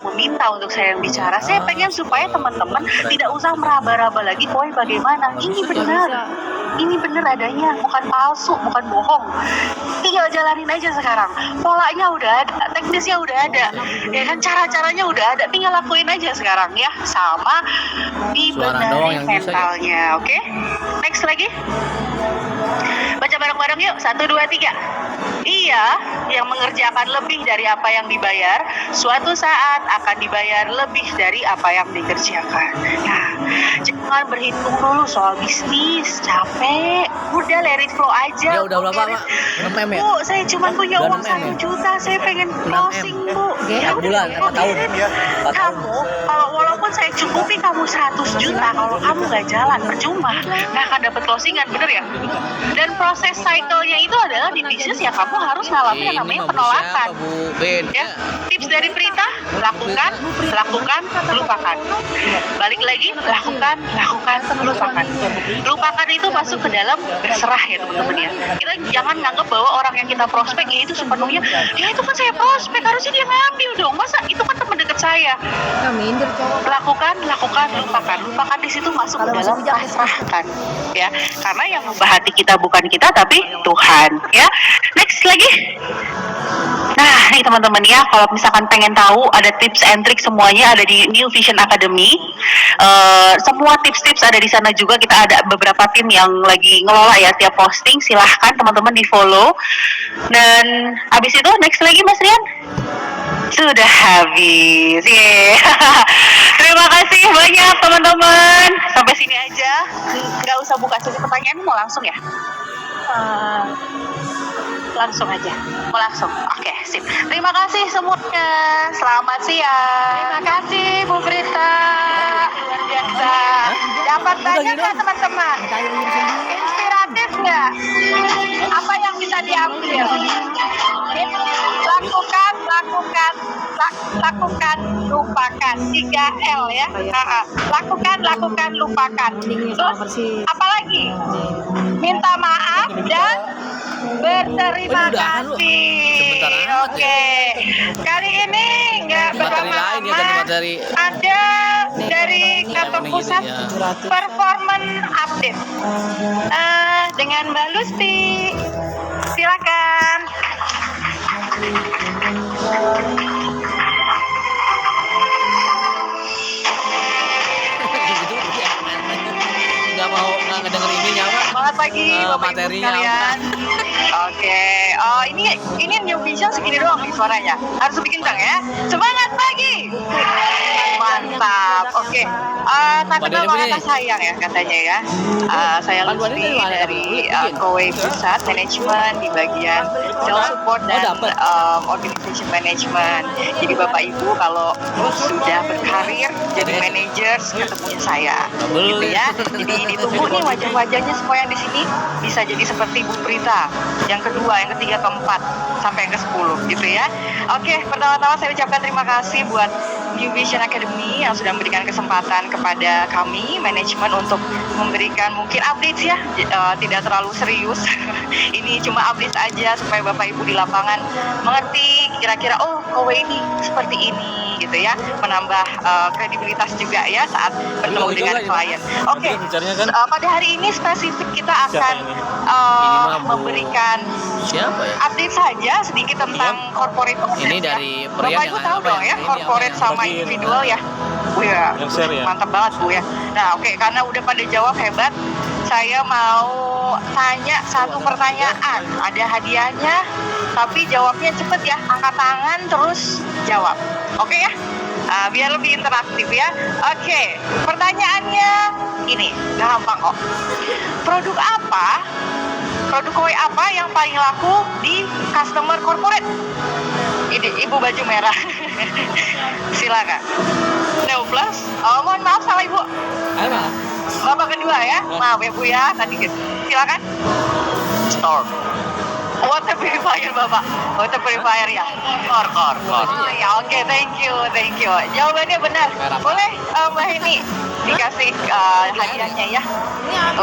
meminta untuk saya yang bicara. Saya pengen supaya teman-teman tidak usah meraba-raba lagi koi bagaimana. Ini benar. Ini benar adanya, bukan palsu, bukan bohong. Tinggal jalanin aja sekarang. Polanya udah ada, teknisnya udah ada. Ya kan, cara-caranya udah ada. Tinggal lakuin aja sekarang ya. Sama dibenerin mentalnya, oke? Next lagi. Baca bareng-bareng yuk. 1, 2, 3. Ia yang mengerjakan lebih dari apa yang dibayar, suatu saat akan dibayar lebih dari apa yang dikerjakan. Nah, jangan berhitung dulu soal bisnis, capek. Udah let it flow aja. Ya udah berapa, Pak? 6 M ya? Bu, saya cuma punya uang 1 juta, saya pengen closing, Bu. Ya, bulan, apa tahun? Kamu, kalau walaupun saya cukupi kamu 100 juta, kalau kamu nggak jalan, percuma. Nggak akan dapat closingan, bener ya? Dan proses cycle-nya itu adalah di bisnis ya kamu harus ngalamin yang namanya penolakan. Ya, tips dari Prita, lakukan, lupakan. Balik lagi, lakukan, lupakan. Lupakan itu masuk ke dalam berserah ya teman-teman ya. Kita jangan nganggap bahwa orang yang kita prospek ya itu sepenuhnya, ya itu kan saya prospek, harusnya dia ngambil dong. Masa itu kan teman dekat saya. Lakukan, lupakan. Lupakan di situ masuk ke dalam pasrahkan. Ya, karena yang mengubah hati kita bukan kita tapi Tuhan. Ya, next lagi. Nah, nih teman-teman ya, kalau misalkan pengen tahu ada tips and trick semuanya ada di New Vision Academy. Semua tips-tips ada di sana juga. Kita ada beberapa tim yang lagi ngelola ya tiap posting. Silahkan teman-teman di follow. Dan abis itu next lagi Mas Rian. Sudah habis. Terima kasih banyak teman-teman. Sampai sini aja. Nggak usah buka sesi pertanyaan, mau langsung ya? Langsung aja. Mau langsung. Oke, sip. Terima kasih semuanya. Selamat siang. Terima kasih Bu Prita. Luar biasa. Dapat banyak nggak teman-teman? Inspiratif nggak? Apa yang bisa diambil? Lakukan, lupakan. 3L ya. Lakukan, lupakan. Terus apa lagi? Minta maaf dan berterima kasih. Oke. Kali ini nggak berlama-lama. Ada dari kantor pusat performance update dengan Mbak Lusti. Silakan. Nggak ngedenger ininya apa? Semangat pagi Bapak materinya Ibu sekalian. Oke. Oh, ini New Vision segini doang nih suaranya. Harus lebih kencang ya. Semangat pagi. Mantap. Oke. Tak kenal maka tak sayang ya katanya ya. Saya Lucy dari Kowe Pusat Manajemen di bagian sales support dan organization management. Jadi Bapak Ibu kalau sudah berkarir jadi manajer ketemunya saya. Gitu ya. Jadi ditunggu nih wajah-wajahnya semua yang di sini bisa jadi seperti Bu Prita. Yang kedua, yang ketiga, keempat sampai yang ke-10 gitu ya. Oke, pertama-tama saya ucapkan terima kasih buat New Vision Academy yang sudah memberikan kesempatan kepada kami manajemen untuk memberikan mungkin update ya, tidak terlalu serius. Ini cuma update aja supaya Bapak Ibu di lapangan mengerti kira-kira Kowe ini seperti ini gitu ya, menambah kredibilitas juga ya saat bertemu dengan klien. Oke, pada hari ini spesifik kita akan memberikan update saja sedikit tentang corporate process. Ini dari Bapak Ibu tahu dong ya, corporate sama individual ya. Ya, mantap banget Bu ya. Nah, oke, karena udah pada jawab hebat, saya mau tanya satu pertanyaan. Ada hadiahnya, tapi jawabnya cepet ya. Angkat tangan terus jawab. Oke ya? Biar lebih interaktif ya. Oke, pertanyaannya ini gampang kok. Produk Kowe apa yang paling laku di customer corporate? Ini Ibu baju merah. Silakan. Neoplas. Oh, mohon maaf salah Ibu. Bapak kedua ya. Maaf ya Bu ya. Tadi gitu. Silakan. Store. Water purifier Bapak. Water purifier ya. Kor. Ya, oke, thank you. Jawabannya benar. Boleh Mbak Heni dikasih hadiahnya ya.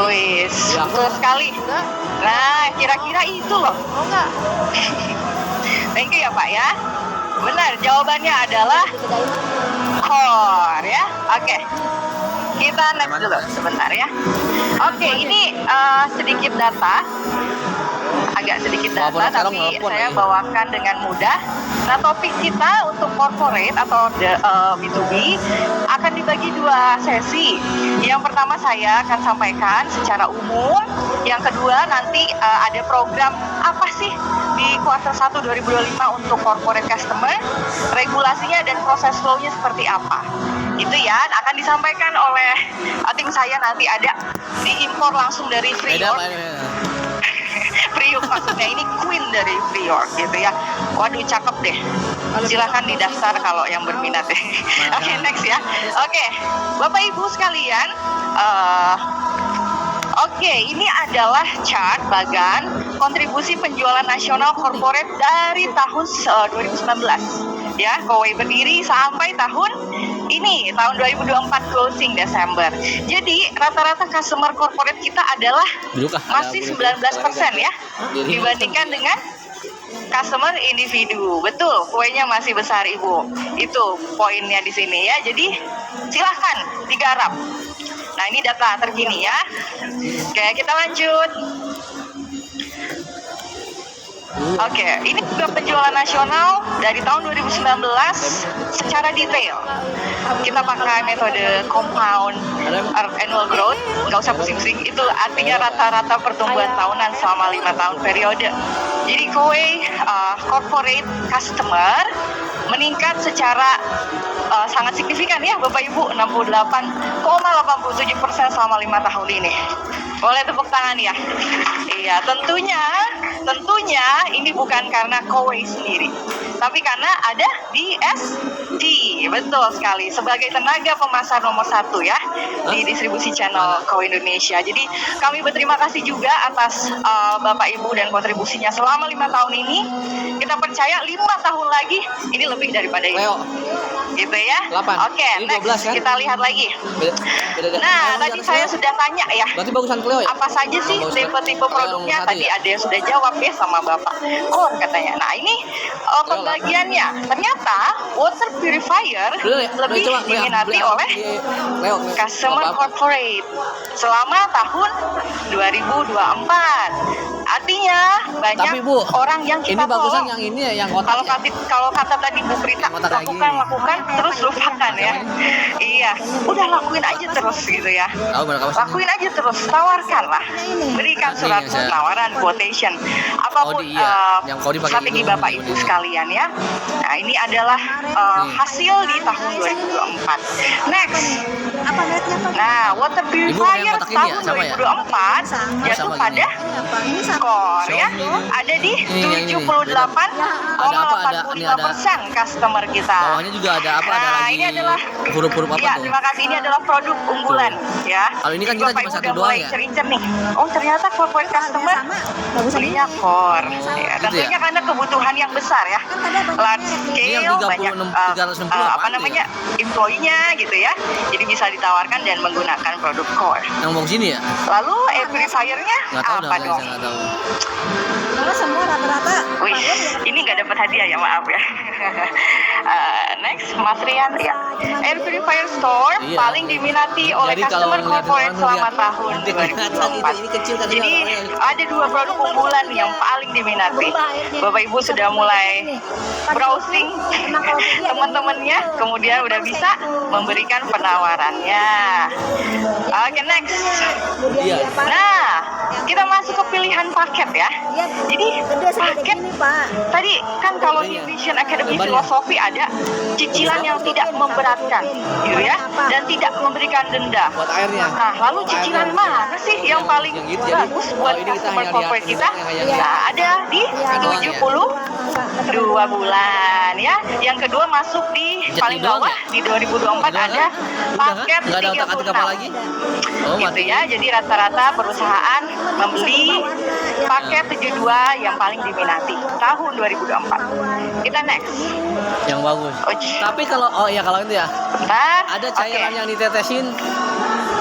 Wis, betul sekali. Nah, kira-kira itu loh. Thank you ya Pak ya. Benar, jawabannya adalah Oke. Kita next dulu sebentar ya. Oke, ini sedikit data. Agak sedikit data, tapi saya bawakan dengan mudah. Nah, topik kita untuk corporate atau B2B akan dibagi 2 sesi. Yang pertama saya akan sampaikan secara umum. Yang kedua nanti ada program apa sih di kuartal 1 2025 untuk corporate customer, regulasinya dan proses flow-nya seperti apa. Itu ya, akan disampaikan oleh tim saya, nanti ada diimpor langsung dari Freework. Freework maksudnya ini Queen dari Freework gitu ya. Waduh, cakep deh. Silahkan didaftar kalau yang berminat deh. Oke, next ya. Oke, Bapak Ibu sekalian, oke, ini adalah chart bagan kontribusi penjualan nasional corporate dari tahun 2019 ya, Kowei berdiri sampai tahun ini, tahun 2024 closing Desember. Jadi rata-rata customer corporate kita adalah masih 19% ya, dibandingkan dengan customer individu. Betul, kuenya masih besar Ibu. Itu poinnya di sini ya. Jadi silahkan digarap. Nah, ini data terkini ya. Oke, kita lanjut. Oke, ini juga penjualan nasional dari tahun 2019 secara detail. Kita pakai metode compound annual growth, nggak usah pusing-pusing. Itu artinya rata-rata pertumbuhan tahunan selama 5 tahun periode. Jadi Kowei corporate customer meningkat secara sangat signifikan ya Bapak Ibu, 68,87% selama 5 tahun ini. Boleh tepuk tangan ya. Iya, tentunya ini bukan karena Kowei sendiri, tapi karena ada DSD. Betul sekali, sebagai tenaga pemasar nomor 1 ya di distribusi channel Kowei Indonesia. Jadi kami berterima kasih juga atas Bapak Ibu dan kontribusinya selama 5 tahun ini. Kita percaya 5 tahun lagi ini lebih daripada ini. Gitu ya. 8. Oke, next 12, kan? kita lihat lagi. Nah, tadi saya sudah tanya ya. Berarti bagusan Cleo ya? Apa saja sih tipe-tipe produknya? Tadi ada yang sudah jawab ya sama Bapak. Oh, katanya. Nah, ini pembagiannya. Ternyata water purifier lebih diminati oleh customer corporate selama tahun 2024. Artinya banyak orang yang kita tolong. Yang ini ya, yang kotak. Kalau kata tadi Bu Prita, lakukan terus lupakan ya. Iya, udah lakuin aja terus gitu ya. Lakuin aja terus, tawarkan lah. Berikan surat penawaran, quotation, apapun strategi Bapak Ibu sekalian ya. Nah, ini adalah hasil di tahun 2024. Next. Nah, water purifier tahun 2024 jatuh pada skor ya. Ada di 78,85% customer kita. Bawahnya juga ada apa? Ada lagi ini adalah huruf-huruf apa ya, tuh? terima kasih, ini adalah produk unggulan ya. Kalau ini kan kita cuma satu doang ya. Incer nih. Oh, ternyata corporate customer belinya core. Ya, tentunya karena kebutuhan yang besar ya. Large scale, banyak employee-nya gitu ya. Jadi bisa ditawarkan dan menggunakan produk core. Yang mau sini ya? Lalu air purifiernya apa dong? Karena semua rata-rata. Wih, ini nggak dapat hadiah ya, maaf ya. Next, Mas Rian ya. Air purifier store paling diminati oleh customer corporate selama tahun 2024. Jadi ada 2 produk unggulan yang paling diminati. Bapak Ibu sudah mulai browsing teman-temannya, kemudian udah bisa memberikan penawarannya. Oke, next. Nah, kita masuk ke pilihan paket ya. Jadi paket tadi kan kalau di Vision Academy Filosofi ada cicilan yang tidak memberatkan gitu ya, dan tidak memberikan denda. Nah, lalu cicilan mana sih yang paling bagus buat customer corporate kita? Nah, ada di 72 bulan ya. Yang kedua masuk di paling bawah di 2024 ada paket 36 gitu ya. Jadi rata-rata perusahaan membeli paket 72 yang paling diminati tahun 2024. Kita next. Yang bagus. Tapi kalau kalau itu ya. Bentar. Ada cairan yang ditetesin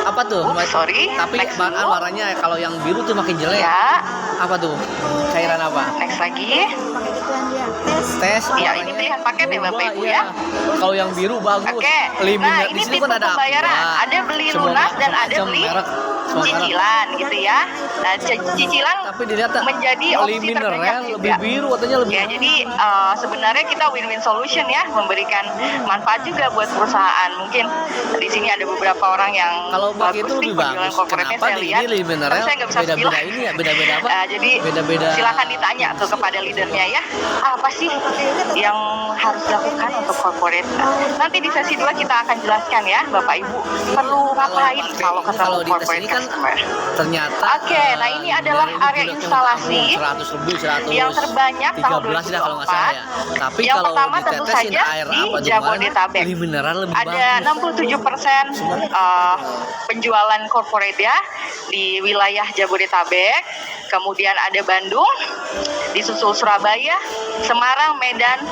apa tuh? Sorry. Tapi warnanya kalau yang biru tuh makin jelek. Ya. Apa tuh? Cairan apa? Next lagi. tes. Ya, warnanya ini pilihan paket ya, Bapak Ibu, iya. ya. Kalau yang biru bagus. Oke. Nah, ini di sini tipe kan ada pembayaran. Aqua. Ada beli Semua lunas dan ada macam beli merek, semua merek. cicilan gitu ya. Nah, cicilan Tapi dilihat menjadi opsi terbanyak mineral lebih juga. biru, katanya lebih. Ya, jadi sebenarnya kita win-win solution ya, memberikan manfaat juga buat perusahaan. Mungkin di sini ada beberapa orang yang Kalau pakai itu nih lebih penjualan bagus. corporate-nya Kenapa saya di lihat. ini lebih mineral? Tapi saya nggak bisa Beda-beda spill. ini ya, beda-beda apa? Jadi Beda-beda. silakan ditanya tuh kepada leadernya ya, apa sih yang harus dilakukan untuk corporate. Nanti di sesi 2 kita akan jelaskan ya, Bapak Ibu perlu ngapain kalau ketemu di tes corporate ini kan customer. ternyata Oke, nah ini adalah area instalasi 100 lebih, 100 yang terbanyak tahun 13 dah kalau nggak salah ya. 2024. Tapi Yang kalau pertama tentu ditetesin saja air di apa Jabodetabek. lebih mineral lebih Ada bagus. 67% penjualan corporate ya di wilayah Jabodetabek. Kemudian ada Bandung, disusul Surabaya, Semarang, Medan,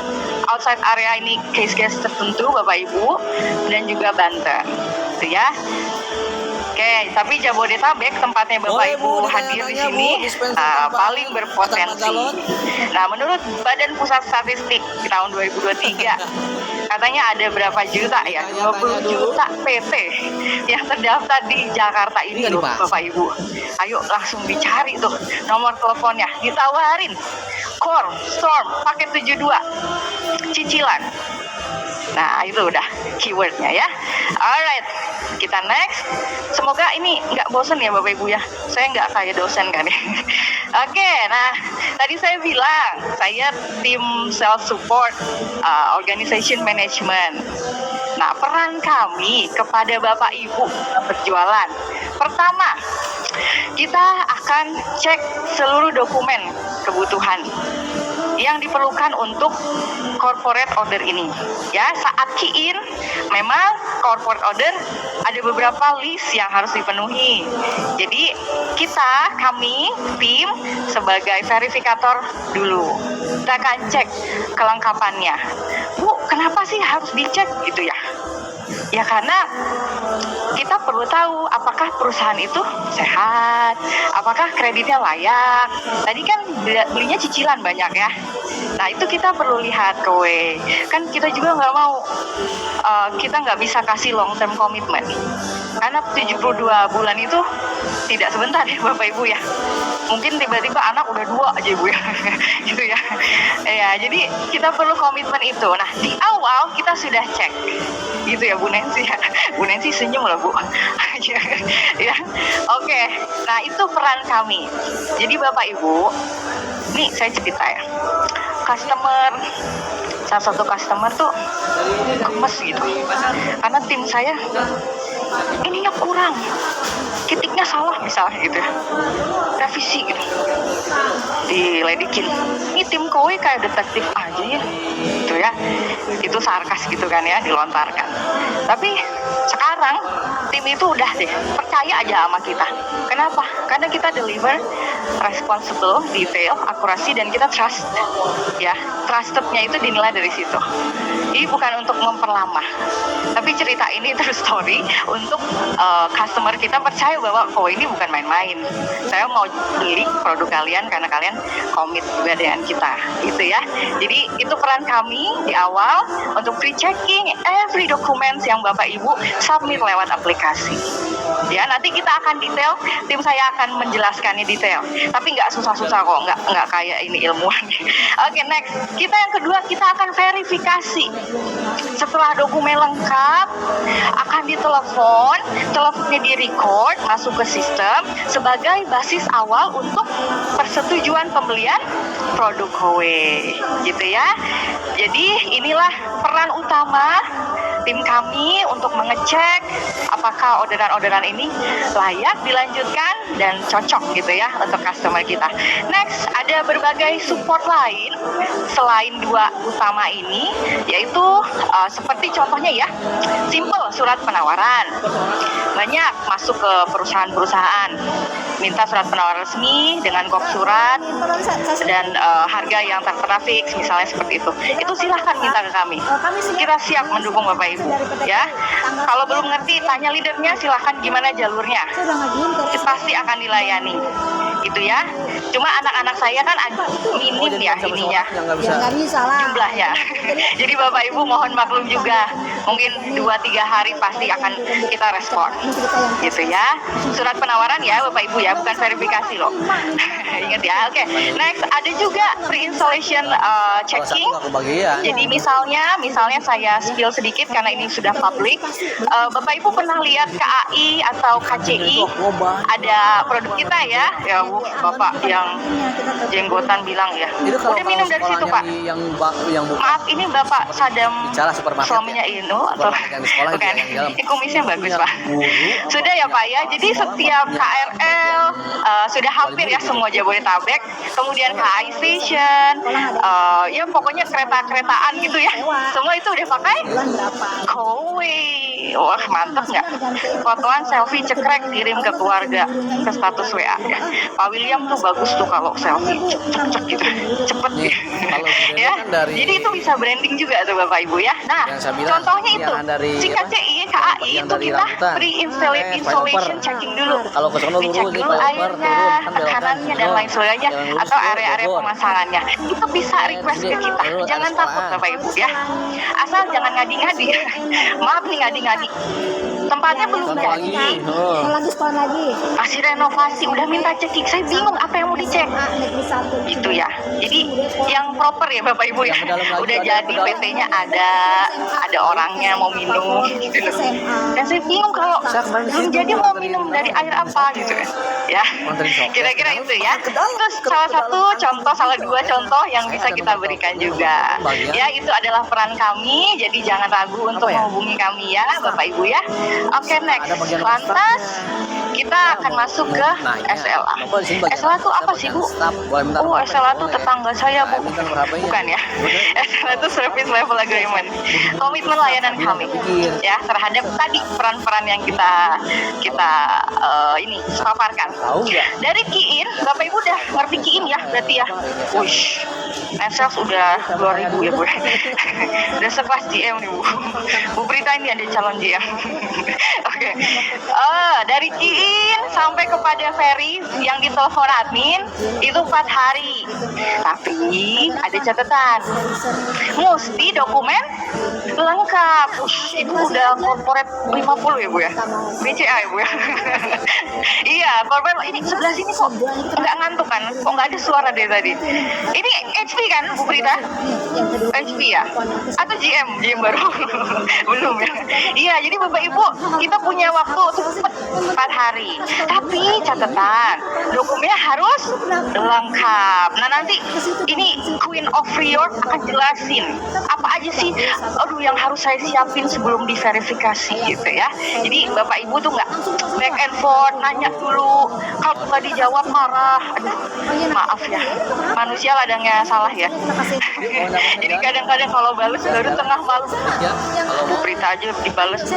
outside area ini case-case tertentu Bapak Ibu, dan juga Banten. Itu ya. Oke, tapi Jabodetabek tempatnya Bapak Ibu hadir di sini paling berpotensi. Nah, menurut Badan Pusat Statistik di tahun 2023, katanya ada berapa juta ya? 20 juta PT yang terdaftar di Jakarta ini loh, Bapak Ibu. Ayo langsung dicari tuh nomor teleponnya, ditawarin Core, Storm, paket 72, cicilan. Nah, itu udah keywordnya ya. Alright, kita next. Semoga ini nggak bosen ya Bapak Ibu ya. Saya nggak kayak dosen kan ya. Oke, nah tadi saya bilang saya tim sales support, organization management. Nah, peran kami kepada Bapak Ibu berjualan. Pertama, kita akan cek seluruh dokumen kebutuhan yang diperlukan untuk corporate order ini. Ya, saat key in, memang corporate order ada beberapa list yang harus dipenuhi. Jadi kami tim sebagai verifikator dulu. Kita akan cek kelengkapannya. Bu, kenapa sih harus dicek gitu ya? Ya karena kita perlu tahu apakah perusahaan itu sehat, apakah kreditnya layak. Tadi kan belinya cicilan banyak ya. Nah itu kita perlu lihat kowe. Kan kita juga nggak mau, kita nggak bisa kasih long term commitment. Karena 72 bulan itu tidak sebentar ya Bapak Ibu ya. Mungkin tiba-tiba anak udah 2 aja Ibu ya. Gitu ya. Ya, jadi kita perlu komitmen itu. Nah di awal kita sudah cek. Gitu ya Bu Nancy ya. Bu Nancy senyum lah Bu. Ya. Oke. Nah itu peran kami. Jadi Bapak Ibu, nih saya cerita ya. Salah satu customer tuh gemes gitu. Karena tim saya ininya kurang, ketiknya salah misalnya gitu ya. Revisi gitu. Diledekin. Ini tim kowe kayak detektif aja ya. Gitu ya. Itu sarkas gitu kan ya, dilontarkan. Tapi sekarang tim itu udah deh percaya aja sama kita. Kenapa? Karena kita deliver responsible, detail, akurasi, dan kita trust. Ya, trustednya itu dinilai dari situ. Ini bukan untuk memperlama, tapi cerita ini true story untuk customer kita percaya bahwa ini bukan main-main. Saya mau beli produk kalian karena kalian komit juga dengan kita, gitu ya. Jadi itu peran kami di awal untuk pre-checking every documents yang Bapak Ibu submit lewat aplikasi. Ya, nanti kita akan detail, tim saya akan menjelaskannya detail. Tapi nggak susah-susah kok, nggak kayak ini ilmuwan. Oke, next. Kita yang kedua, kita akan verifikasi. Setelah dokumen lengkap, akan ditelepon, teleponnya di-record, masuk ke sistem sebagai basis awal untuk persetujuan pembelian produk Kowe. Gitu ya. Jadi inilah peran utama tim kami untuk mengecek apakah orderan-orderan ini layak dilanjutkan dan cocok gitu ya untuk customer kita. Next, ada berbagai support lain selain 2 utama ini, yaitu seperti contohnya ya, simple surat penawaran. Banyak masuk ke perusahaan-perusahaan, minta surat penawaran resmi dengan kop surat dan harga yang tertera fix misalnya seperti itu. Itu silahkan minta ke kami. Kita siap mendukung Bapak Ibu ya. Kalau belum ngerti tanya leadernya, silahkan gimana jalurnya. Pasti akan dilayani. gitu ya. Cuma anak-anak saya kan minim ya ininya yang nggak bisa. Ya nggak bisa lah. jumlahnya. Jadi Bapak Ibu mohon maklum juga. Mungkin 2-3 hari pasti akan kita respon. Gitu ya. Surat penawaran ya Bapak Ibu ya, bukan verifikasi loh. Ingat ya. Oke. Next ada juga pre-installation Kalau satu checking. nggak kebagian. Jadi misalnya saya spill sedikit karena ini sudah publik. Bapak Ibu pernah lihat KAI atau KCI? Ada produk kita ya. Ya Bapak yang jenggotan bilang ya. Itu kalau Udah minum dari situ Pak. yang bukan Maaf ini Bapak Sadam bicara supermarket suaminya ya? Inu atau Supermarket yang di sekolah itu bukan? yang di dalam. Ini kumisnya bagus Pak. guru. Sudah ya Pak ya. Jadi setiap KRL sudah hampir ya semua Jabodetabek. Kemudian KAI Station, ya pokoknya kereta-keretaan gitu ya. Semua itu udah pakai Bulan berapa? Kowe. Wah mantep nggak? Fotoan selfie cekrek kirim ke keluarga ke status WA ya. Pak William tuh bagus tuh kalau selfie cek gitu cepet Nih, kalau branding ya. kan dari- Jadi itu bisa branding juga tuh Bapak Ibu ya. Nah Yang saya bilang, contohnya yang itu dari si apa? KCI KAI Yang itu dari kita rambutan. pre-installation checking dulu. Kalau ke sono Dicek lurus, dulu flyover, airnya, turun, kan belokan, tekanannya dan turun. lain sebagainya Yang lurus atau turun, area-area Bogor. pemasangannya. Itu bisa request ke kita. Turun, Jangan ada takut sekolahan. Bapak Ibu ya. Asal jangan ngadi-ngadi. Maaf nih ngadi-ngadi. Tempatnya belum Satu lagi. jadi. Mau lagi sekolah lagi. Masih renovasi, udah minta cekik. Saya bingung apa yang mau dicek. Negeri 1. Gitu ya. Jadi yang proper ya Bapak Ibu ya. Yang ke dalam lagi, Udah ada jadi ke dalam. PT-nya ada orangnya mau minum gitu loh. SMA. Dan saya bingung kalau Saya kemarin belum situ jadi mau nganterin minum dari air apa gitu ya. Nganterin sopir. Kira-kira itu ya. Terus salah dua contoh yang bisa kita berikan juga. Ya itu adalah peran kami. Jadi jangan ragu untuk Apa ya? menghubungi kami ya Bapak Ibu ya. Oke next. Ada bagian Lantas kita akan masuk ke Nanya, SLA. Bapak di sini bagian SLA itu apa bagian sih Bu? staff. Boleh minta Oh nomor SLA HP? itu Boleh. tetangga saya Bu. Minta nomor HP-nya. Bukan ya. SLA itu Service Level Agreement. Komitmen layanan kami ya terhadap tadi peran-peran yang kita ini paparkan. Tahu nggak? Dari Kiin, Bapak Ibu udah ngerti Kiin ya berarti ya. Wush, Netsels udah 2000 ya Bu. Udah sekelas GM nih Bu. Bu Prita ini ada calon GM. Oke. Dari Kiin sampai kepada Ferry yang ditelepon admin itu 4 hari. Tapi ada catatan. Mesti dokumen lengkap. Ush, itu udah corporate 50 ya Bu ya. BCA ya Bu ya. Iya, corporate ini sebelah sini kok nggak ngantuk kan? Kok nggak ada suara dari tadi? Ini HP kan Bu Prita? Yang kedua. HP ya? Atau GM baru? Belum ya? Iya, jadi Bapak Ibu kita punya waktu cepet 4 hari. Tapi catatan dokumennya harus lengkap. Nah nanti ini Queen of York akan jelasin apa aja sih yang harus saya siapin sebelum diverifikasi gitu ya. Jadi Bapak Ibu tuh nggak back and forth nanya dulu, kalau nggak dijawab marah. Aduh, maaf ya, manusia ladangnya salah ya. Jadi kadang-kadang kalau balas baru tengah malam. Ya, kalau Bu Prita aja dibales di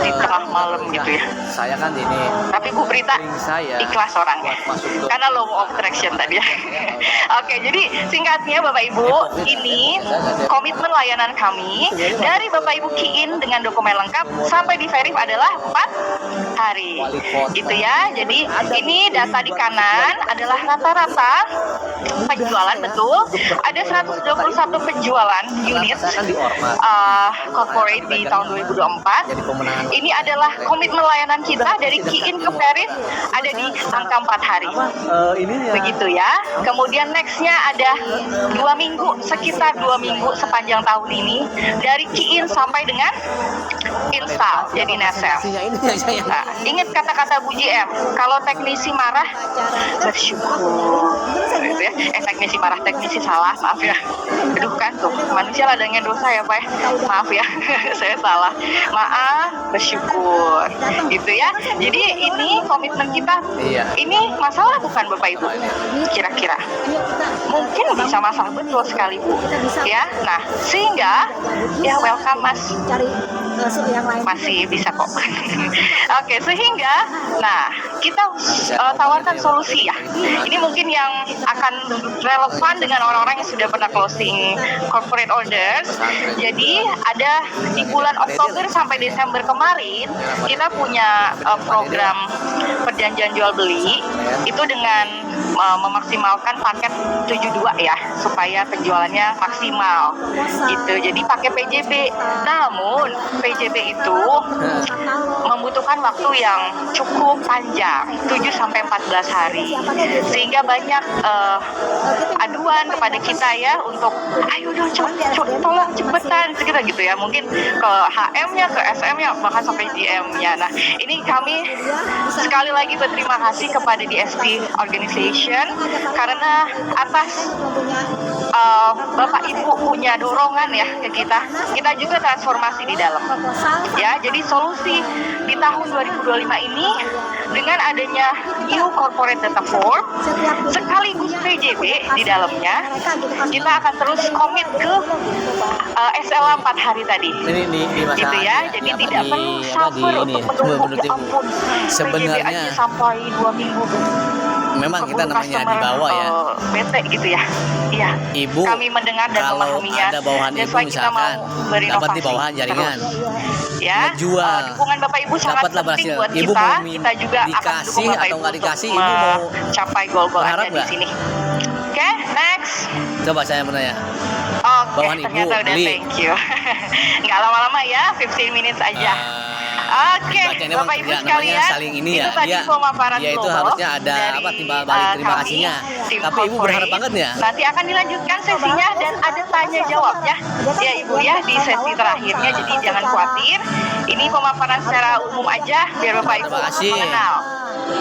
tengah malam gitu ya. saya kan ini Tapi Bu Prita link saya ikhlas orangnya buat masuk ke karena law of attraction tadi ya. Oke, jadi singkatnya Bapak Ibu, ini komitmen layanan kami dari Bapak Ibu Kiin dengan dokumen lengkap sampai di verif adalah 4 hari. Gitu ya. Jadi ini data di kanan adalah rata-rata penjualan betul. Ada 121 penjualan unit saya kan di Ormas corporate di tahun 2024. jadi pemenangan Ini adalah komitmen layanan kita dari Kiin ke Verif ada di angka 4 hari. ini ya Begitu ya. Kemudian nextnya ada 2 minggu, sekitar 2 minggu sepanjang tahun ini dari Kiin sampai dengan install jadi Netsels. Isinya ini ya saya Nah, ingat kata-kata Bu GM, kalau teknisi marah bersyukur. Gitu ya. Teknisi marah, teknisi salah, maaf ya. Aduh kan tuh, manusia ladangnya dosa ya Pak ya. Maaf ya, saya salah. Maaf, bersyukur. Gitu ya. Jadi ini komitmen kita. Iya. Ini masalah bukan Bapak Ibu? Kira-kira. Mungkin bisa masalah betul sekali Bu. Ya, nah sehingga ya welcome Mas. Cari yang lain. Masih bisa kok. Oke, sehingga nah kita tawarkan solusi ya. Ini mungkin yang akan relevan dengan orang-orang yang sudah pernah closing corporate orders. Jadi ada di bulan Oktober sampai Desember kemarin kita punya program perjanjian jual beli itu dengan memaksimalkan paket 72 ya supaya penjualannya maksimal gitu. Jadi pakai PJB. Namun PJB itu membutuhkan waktu yang cukup panjang, 7 sampai 14 hari. Sehingga banyak aduan kepada kita ya untuk ayo dong tolong cepetan sekitar gitu ya. Mungkin ke HM-nya, ke SM-nya, bahkan sampai GM-nya. Nah, ini kami sekali lagi berterima kasih kepada DSP Organization karena atas Bapak Ibu punya dorongan ya ke kita juga transformasi di dalam ya. Jadi solusi di tahun 2025 ini dengan adanya new corporate data form sekaligus PJB di dalamnya, kita akan terus komit ke SLA 4 hari tadi gitu ya. Jadi tidak perlu suffer untuk menunggu, ya ampun PJB aja sampai 2 minggu. Memang kita namanya di bawah ya, bete gitu ya. Iya. Ibu, kami mendengar dan memahaminya. Ada bawahan ibu misalkan dapat di bawahan jaringan, ya. Jual. Dukungan Bapak Ibu sangat penting buat ibu kita. Mau Kita juga akan dukung Bapak Ibu untuk mencapai goal-goal Anda di sini. Oke, next. Coba saya menanya. Oke, Bawahan ibu ternyata udah beli. thank you. Nggak lama-lama ya, 15 minutes aja. Oke, Bapak Ibu sekalian, saling ini ya, itu tadi pemaparan dia itu global harusnya ada dari, timbal balik terima kami, kasihnya. tim Tapi Ibu corporate. berharap banget ya. Nanti akan dilanjutkan sesinya dan ada tanya jawabnya ya Ibu ya di sesi terakhirnya. Jadi jangan khawatir, ini pemaparan secara umum aja biar Bapak Ibu mengenal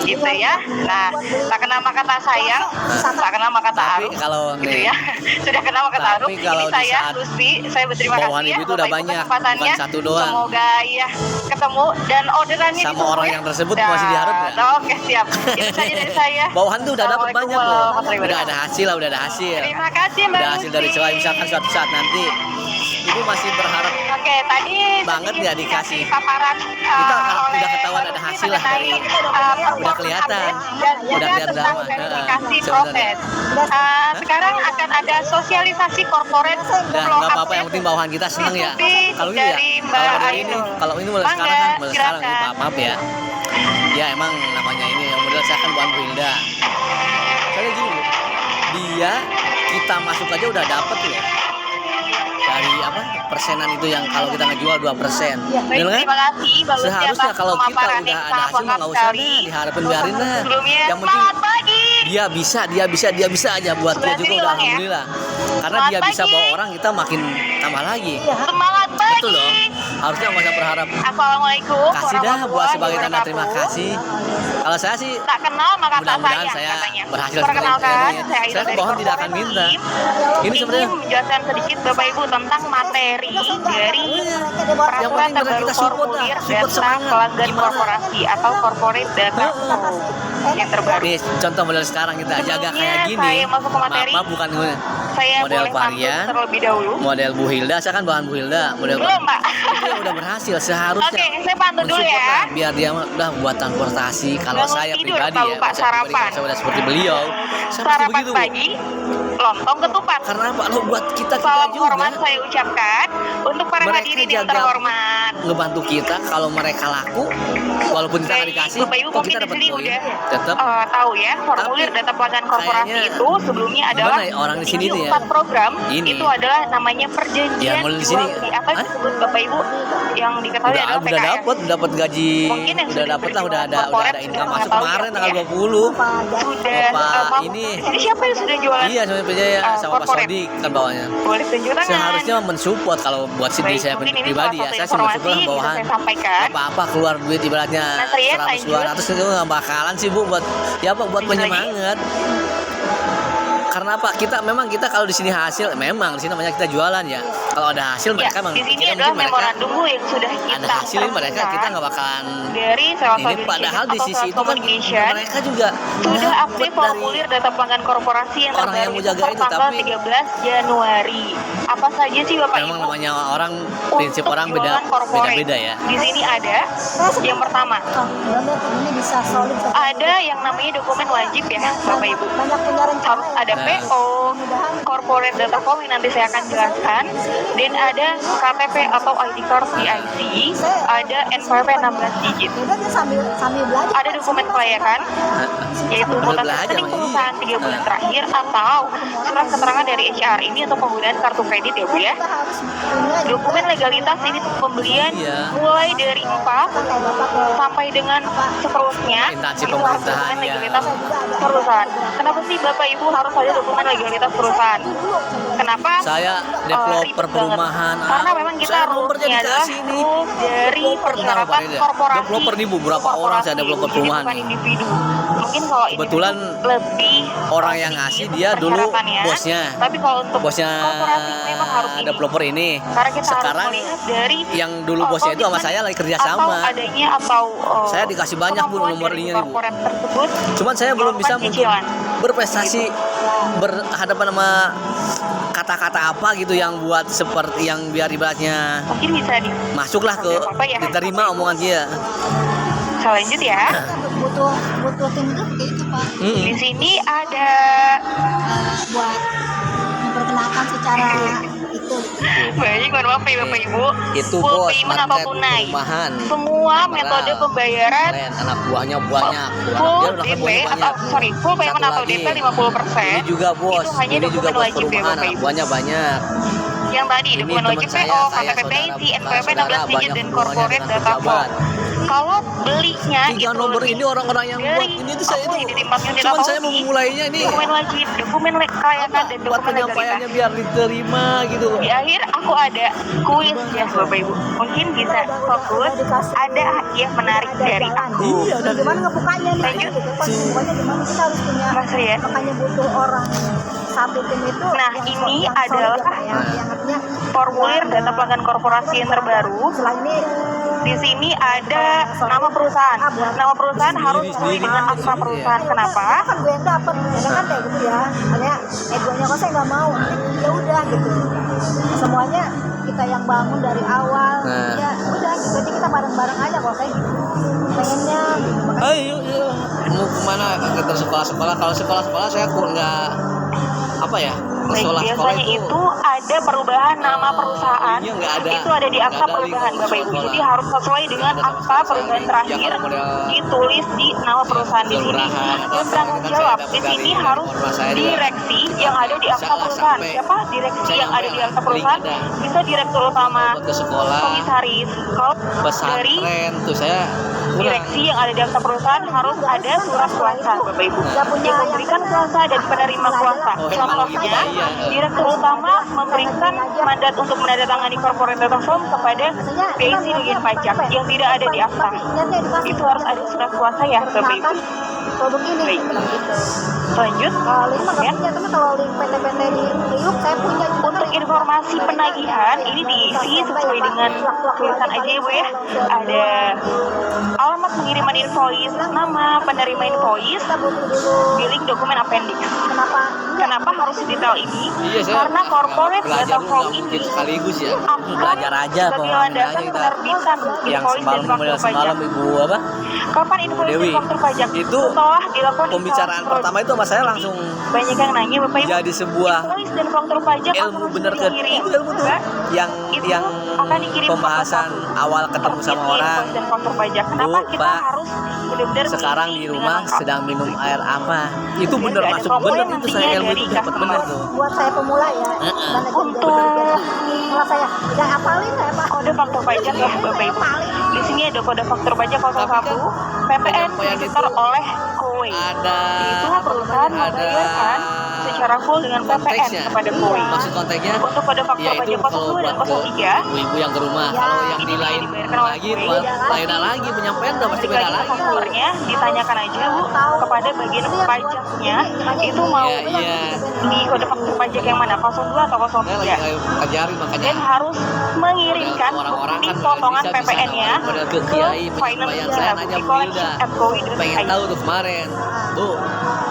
gitu ya. Nah, tak kenal maka tak sayang, tak kenal maka tak Tapi aruh kalau gitu nih, ya. Sudah kenal maka tak aruh. tapi Ini kalau di saya saat Lucy, saya berterima bawahan kasih ya Ibu itu udah Bapak Ibu banyak, kesempatannya. bukan satu doang. Semoga ya ketemu dan orderannya sama ditunggu orang ya. yang tersebut masih diharap ya. Oke, siap. Itu saja dari saya. Bawahan tuh udah dapat banyak loh. Assalamualaikum Udah ada hasil lah, udah ada hasil. Terima kasih Mbak Udah hasil dari Lucy. celah, misalkan suatu saat nanti Ibu masih berharap Oke, tadi banget sedikit nggak dikasih? paparan Kita udah oleh ketahuan Mbak ada Lucy hasil lah mengenai, dari- performance udah kelihatan. update dan Udah juga kelihatan tentang sama. verifikasi Sebenarnya. proses. Sekarang akan ada sosialisasi corporate Udah flow nggak apa-apa, yang update. penting bawahan kita seneng ya. Ikuti Kalau ini ya, dari Mbak kalau dari ini, Ainul. kalau ini mulai Mangga, sekarang kan, mulai sekarang ini silakan. maaf ya. Ya emang namanya ini yang model saya kan bukan Bu Hilda. Soalnya gini, Bu, dia kita masuk aja udah dapet ya. Dari apa persenan itu yang kalau kita ngejual 2%. Baik, Bener kan? terima kasih Mbak Lucy Seharusnya atas kalau kita pemaparan udah yang ada sangat hasil mah lengkap nggak usah sekali. deh, diharapin biarin lah. Sebelumnya, Yang penting semangat pagi. dia bisa aja buat dia Sebelah juga sini udah ulang ya. alhamdulillah. Karena Selamat dia bisa pagi. bawa orang, kita makin tambah lagi. Semangat pagi. Betul dong. Harusnya nggak usah berharap. Assalamualaikum. Kasih dah buat warahmatullahi sebagai tanda terima wabarakatuh. kasih. Kalau saya sih Tak kenal maka tak mudah-mudahan sayang saya katanya. berhasil Perkenalkan, seperti ini. saya Aida Saya dari kebohongan tidak akan Corporate minta. Team. Ini sebenarnya Ingin menjelaskan sedikit Bapak Ibu tentang materi dari peraturan penting terbaru kita support formulir dah, support data semangat. pelanggan Gimana? korporasi atau corporate data flow yang terbaru. nih contoh model sekarang kita jaga kayak Sebelumnya gini. saya masuk ke materi. Maaf, bukan gue. Saya model boleh masuk varian, terlebih dahulu. model Bu Hilda, saya kan bahan Bu Hilda, model Belum, Mbak. itu yang udah berhasil seharusnya. Oke, saya pantun dulu mensupport ya. lah, biar dia udah buat transportasi. Kalau Bangun saya tidur, pribadi tak ya, lupa saya pribadi, sarapan. kalau saya udah seperti beliau, saya pasti Sarapan begitu. Bu. pagi, lontong ketupat. Karena apa? Lo buat kita Salam juga hormat saya ucapkan untuk para Mereka hadirin yang jaga- terhormat. ngebantu kita. Kalau mereka laku, walaupun kita nggak Baik, dikasih, Bapak Ibu kok mungkin kita di dapat sini poin. udah Tetap tahu ya, formulir Tapi data pelanggan korporasi kayaknya itu sebelumnya adalah gimana ya, orang di sini di nih ya, 4 program ini. itu adalah namanya Ya, perjanjian mulai di jual sini. beli. Apa Hah? disebut Bapak Ibu yang diketahui adalah udah PKS. dapat gaji, Mungkin yang udah sudah dapat lah, udah ada corporate income sudah masuk mengetahui kemarin ya, tanggal ya. 20. Sudah Bapak ini. Ini siapa yang sudah jualan? Iya, sama Perjaya sama Pak corporate. Sodik kan bawahnya. Boleh tunjuk tangan. Seharusnya mensupport kalau buat sendiri Baik, saya mungkin ini pribadi ya, salah saya satu sih informasi mensupport yang bisa bawahan. saya sampaikan. Apa-apa keluar duit ibaratnya Nah, Trian, 100 200 itu nggak bakalan sih Bu, buat ya apa buat Bisa lagi? penyemangat. karena apa? Kita kalau di sini hasil, memang di sini namanya kita jualan ya. Kalau ada hasil Ya, mereka di sini kita adalah mungkin memorandum yang sudah kita ada hasil ini mereka kita temukan nggak bakalan dari sales ini, organization padahal di atau sisi sales itu kan communication mereka juga sudah dapet aktif dari formulir data pelanggan korporasi yang orang yang terbaru mau itu jaga per itu, tanggal tapi 13 Januari. Apa saja sih Bapak memang Ibu? namanya orang prinsip Untuk orang jualan corporate. beda-beda ya. Di sini ada yang pertama, Mudah-mudahan ini bisa solid. ada yang namanya dokumen wajib ya Bapak Ibu. Banyak punya rencana. Harus ada Nah. PO, corporate data form yang nanti saya akan jelaskan, dan ada KTP atau ID card CIC, ada NPWP 16 digit. Udah dia sambil belajar. Ada dokumen kelayakan, yaitu mutasi belajar, rekening Mas. perusahaan 3 bulan terakhir, atau surat keterangan dari HR ini untuk penggunaan kartu kredit ya Bu ya. Kita harus punya Dokumen legalitas ini pembelian Iya. mulai dari 4 kayak Bapak ke sampai dengan seterusnya. Instansi Itu harus pemerintahan, dokumen ya. legalitas perusahaan. Kenapa sih Bapak Ibu harus ada dokumen legalitas perusahaan? Kenapa? Saya Ribet developer banget. perumahan. Karena memang kita saya nomornya rulesnya adalah dikasih nih. rules dari persyaratan Developer, korporasi. developer nih Bu, berapa orang saya developer Jadi perumahan bukan nih. individu. Mungkin kalau Kebetulan individu lebih orang yang tinggi ngasih itu dia dulu persyaratannya. bosnya. Tapi kalau untuk Bosnya korporasi memang harus ini. developer ini. Karena kita Sekarang harus melihat dari yang dulu bosnya itu sama komitmen saya lagi kerja atau sama. adanya atau Saya dikasih banyak, Bu, kemampuan nomor dari ininya nih, Bu. korporat tersebut Cuman saya belum bisa melakukan mungkin cicilan. berprestasi berhadapan sama kata-kata apa gitu yang buat seperti yang biar ibaratnya Mungkin bisa di masuklah ke Apa ya? diterima omongan dia. saya lanjut ya. butuh tim itu kayak itu Pak. Di sini ada Buat memperkenalkan secara itu. banyak, mohon maaf ya Bapak Ibu. Itu Full bos payment market atau tunai. perumahan. Semua metode pembayaran Kalian anak buahnya banyak. full Dia udah DP buahnya atau banyak. full payment Satu atau lagi. DP 50%. Ini juga bos. Itu hanya Ini juga dokumen bos wajib ya perumahan. Bapak Anak Ibu. buahnya banyak. Yang tadi Ini dokumen teman wajib saya, PO, saya KTP saudara, PIC, bukan NPWP saudara, 16 digit banyak dan hubungannya corporate dengan data form. pejabat. Kalau belinya 3 itu nomor lebih ini orang-orang yang buat dari ini tuh saya aku itu. di tempat unit Cuman atau saya mau di memulainya ini dokumen wajib, dokumen kelayakan dan buat dokumen penyampaiannya legalitas. biar diterima gitu. Di akhir aku ada kuis ya Bapak Ibu. Mungkin bisa fokus. Ada hadiah menarik dari aku. Iya, dan gimana ngebukanya nih? Lanjut. Gitu. Pas ngebukanya gimana kita harus punya. Mas Rian. Makanya butuh orang satu tim itu. Nah, yang ini yang solid adalah ya, Pak, yang artinya Formulir data pelanggan korporasi yang terbaru. setelah ini Di sini ada nama perusahaan. Nama perusahaan harus sesuai dengan akta perusahaan. Kenapa? kan gue yang dapet, ya kan kayak gitu ya. Makanya egonya kok saya nggak mau. Ya udah gitu. Semuanya kita yang bangun dari awal. Nah. Ya udah gitu aja kita bareng-bareng aja kalau saya gitu. Pengennya gitu. Makanya Ayo, yuk. Mau kemana? Ke sekolah-sekolah. Kalau sekolah-sekolah saya kok nggak apa ya? Ke Baik, sekolah-sekolah biasanya itu ada perubahan nama perusahaan. Iya, nggak ada. Itu ada di akta Nggak ada perusahaan di Bapak Ibu. sekolah. Jadi harus sesuai dengan Nggak ada akta sama perusahaan sekali. terakhir Ya, kalau model- ditulis di nama perusahaan di sini. kelurahan atau Dan apa, tanggung kan saya jawab dapat di dari sini harus rumah saya juga. direksi yang ada di akta Bisa perusahaan. sampai Siapa direksi saya yang ada di sampai akta perusahaan? link ada. Bisa direktur utama, Buat ke sekolah komisaris. Kalau dari pesantren tuh saya kurang. direksi yang ada di akta perusahaan harus ada surat kuasa Bapak Ibu yang memberikan kuasa dan penerima kuasa. Oh, Contohnya, iya. direktur utama memberikan mandat untuk menandatangani corporate data form kepada PIC Dirjen Pajak yang tidak ada di akta. Itu harus ada surat kuasa ya Bapak Ibu. produk ini Baik. bilang gitu. Lanjut Kalau link mah nggak ya. punya, tapi kalau link PT-PT di Priuk saya punya juga. Untuk informasi penagihan ini diisi sesuai dengan tulisan aja ya Bu ya. Ada alamat pengiriman invoice, nama penerima invoice, Kita butuh dulu billing dokumen appendix. kenapa Kenapa harus detail ini? Iya, saya Karena corporate belajar data dulu form nggak ini mungkin sekaligus ya. akan Belajar aja kok. sebagai landasan Kita penerbitan yang invoice dan semalam faktur model pajak. semalam Ibu apa? Kapan invoice Dewi, dan faktur pajak? itu Setelah dilakukan Pembicaraan instalasi pertama itu sama saya langsung banyak yang nanya Bapak Ibu. jadi sebuah Invoice dan faktur pajak akan ilmu langsung bener kan dikirim. itu ilmu tuh yang Itu yang akan dikirim pembahasan satu-satu. awal ketemu sama Terbit orang. invoice dan faktur pajak. Kenapa Bu, kita Pak, harus benar-benar sekarang mengisi di dengan rumah lengkap? sedang minum air apa itu Biar bener nggak ada masuk komplain bener itu nantinya saya ilmu dari itu dapat bener customer. tuh. buat saya pemula ya. Dan Untuk malah saya nggak hafalin saya Pak. kode faktur pajak ya Bapak Ibu. Di sini ada kode faktur pajak 01 PPN penyampaian disetor itu oleh KOE. Ada Itu perusahaan ada membayarkan secara full dengan PPN konteksnya. kepada KOI. Maksud konteksnya Untuk pada faktor ya itu pajak kalau 02 dan buat ke 03, ibu-ibu yang ke rumah. Ya, Kalau yang di ini lain dibayarkan oleh lagi, KOI. lain lagi penyampaian udah pasti beda lagi lagi. faktornya ditanyakan aja Bu kepada bagian pajaknya itu mau Ya, iya. di kode faktur pajak yang mana, 02 atau Saya lagi 03, ajarin makanya. dan harus mengirimkan Orang-orang bukti kan potongan bisa PPN-nya model ke ke Kiai finance penyampaian. Saya nanya Bu Hilda, pengen tahu tuh kemarin, Bu,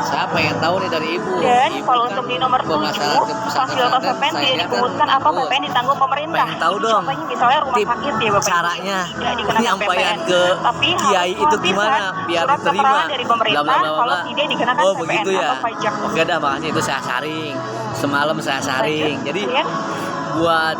saya pengen tahu nih dari Ibu. Dan Ibu kalau kan untuk di nomor 7, pemasaran ke pesantren fasilitas dan PPN saya tidak kan, dipungut atau Bu, PPN ditanggung pemerintah. pengen tahu dong Contohnya misalnya rumah tip sakit ya Bapak Ibu, caranya tidak dikenakan penyampaian PPN. ke Tapi Kiai harus itu melampirkan gimana biar surat diterima keterangan dari pemerintah bla, bla, bla, kalau bla. tidak dikenakan Oh PPN begitu ya, atau pajak. oke dah, makanya itu saya saring semalam, saya saring. Jadi Kemudian, buat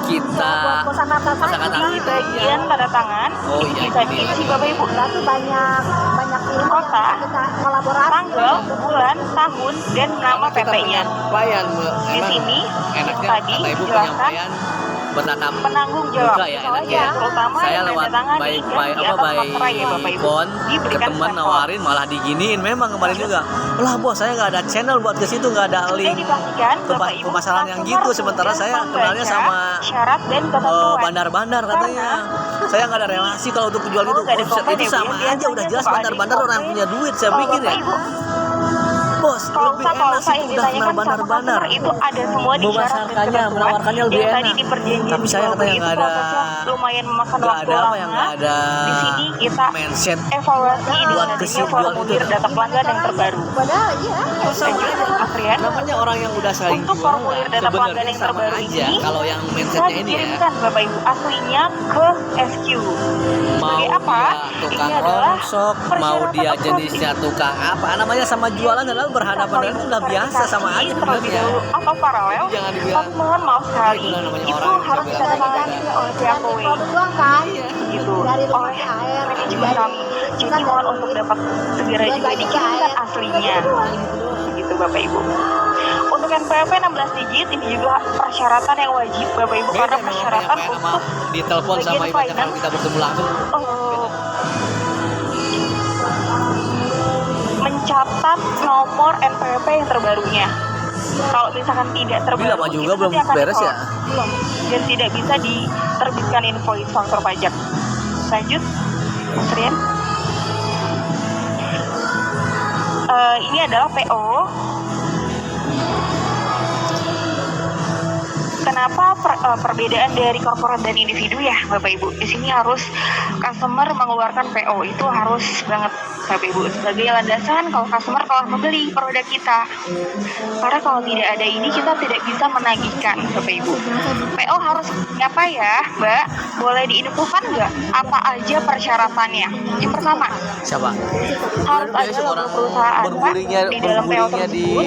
kita buat kosakata kosakata saja. kita bagian tanda tangan Oh iya, bisa gini diisi ya. Bapak Ibu, Berarti banyak ilmu Kota, yang kita kolaborasi. tanggal, bulan, tahun, dan nama Kita PP-nya. penyampaian Di emang sini enaknya tadi kata Ibu jelaskan penyampaian bertatap penanggung jawab muka ya misalnya enaknya. terutama Saya yang lewat tanda tangan by di apa atas by materai ya Bapak Ibu, phone ke diberikan teman stempel. nawarin malah diginiin. Memang kemarin juga, lah bos saya nggak ada channel buat ke situ, nggak ada Sudah link dipastikan Bapak Ibu pemasaran yang customer gitu, sementara sudah saya membaca kenalnya sama syarat dan ketentuan. bandar-bandar katanya. Saya nggak ada relasi kalau untuk jual itu. nggak ada Offset komplain itu ya, Bu, sama ya? aja, udah Biasanya jelas suka ada bandar-bandar orang komplain. punya duit. Saya Kalau pikir ya, Bapak Ibu, bos kalau lebih kalau enak saya sih udah kenal ditanyakan sama bandar-bandar. customer itu ada semua di syarat dan Memasarkannya, ketentuan menawarkannya lebih yang tadi enak. di perjanjian Tapi saya jual katanya beli nggak itu ada, prosesnya lumayan memakan nggak waktu ada apa lama. yang nggak ada Di sini kita mindset evaluasi dengan buat adanya kesini jual formulir itu. data pelanggan yang terbaru. Padahal iya. Lanjut, Afrian. namanya orang yang udah saling Untuk jual formulir data pelanggan sebenarnya yang sama terbaru aja. ini, Kalau yang Bisa mindsetnya ini ya, dikirimkan Bapak Ibu aslinya ke SQ. mau Sebagai apa? dia tukang Ini adalah rongsok, mau persyaratan dia approving. jenisnya tukang apa namanya sama jualan adalah berhadapan dengan itu udah biasa sama aja terlebih sebenarnya. dahulu atau paralel. Jangan dibilang, Tapi mohon maaf sekali, itulah namanya itu orang, harus bisa ditandatangani bilang. juga oleh pihak Ganti KOI produk doang kan. gitu, Dari rumah oleh air, manajemen kami. Jadi mohon untuk dapat segera juga dikirimkan aslinya gitu Bapak Ibu. Untuk NPWP 16 digit ini juga persyaratan yang wajib Bapak Ibu, Beda karena memang persyaratan penyampaian sama untuk di telepon sama bagian ibaratnya kalau finance. kita bertemu langsung. Mencatat nomor NPWP yang terbarunya. Kalau misalkan tidak terbaru, Ini lama juga itu belum nanti akan beres ya? ditolak. Belum. Dan tidak bisa diterbitkan invoice faktur pajak. Lanjut, Mas Rian. Ini adalah PO. Kenapa perbedaan dari korporat dan individu ya Bapak Ibu? Di sini harus customer mengeluarkan PO, itu harus banget Bapak Ibu sebagai landasan kalau customer telah membeli produk kita. Karena kalau tidak ada ini kita tidak bisa menagihkan Bapak Ibu. PO harus apa ya Mbak? Boleh diinfokan nggak apa aja persyaratannya? Yang pertama, Siapa? harus ada Biasa logo orang perusahaan Pak di dalam PO berbullyingnya di tersebut,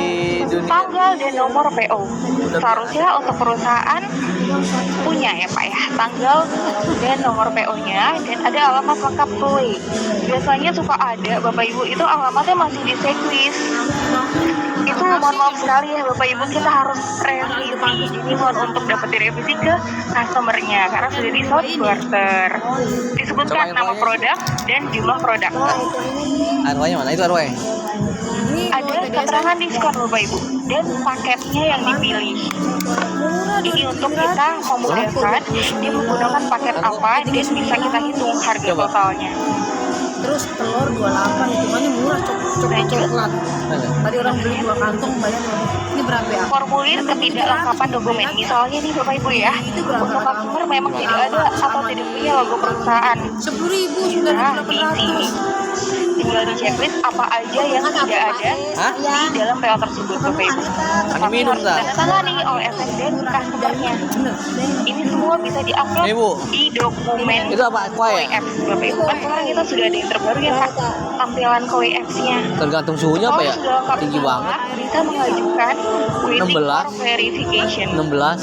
dunia. tanggal dan nomor PO. Seharusnya untuk perusahaan punya ya Pak ya, tanggal dan nomor PO-nya, dan ada alamat lengkap KOI. Biasanya suka ada Bapak Ibu itu alamatnya masih di checklist. Itu mohon maaf sekali ya Bapak Ibu, kita harus revisi. Jadi mohon untuk dapat direvisi ke customernya karena sudah di short quarter. Disebutkan Coba nama RW-nya. produk dan jumlah produk. RW-nya mana itu RW? Ada keterangan diskon Bapak Ibu dan paketnya yang dipilih. Ini untuk kita memudahkan dia menggunakan paket apa dan bisa kita hitung harga Coba. totalnya. Terus telur 28 hitungannya murah, coklat. Tadi orang beli 2 kantong bayar ini berapa ya? Formulir ketidaklengkapan dokumen. Misalnya nih Bapak Ibu ya, untuk customer memang tidak ada atau tidak punya logo perusahaan. 10.000 sudah Nah, di sini 800. tinggal di checklist apa aja yang tidak ada Hah? di dalam PO tersebut Bapak Ibu. Ini Tapi minum harus tak? ditandatangani oleh SM dan customernya. Ini semua bisa diupload Ibu. di dokumen Itu apa? Kue ya? KOI apps Bapak Ibu. Kan sekarang kita sudah ada yang terbaru ya Pak, tampilan KOI apps-nya. Tergantung suhunya apa ya? Kalau sudah lengkap Tinggi semua, banget. bisa mengajukan waiting 16. for verification. 16.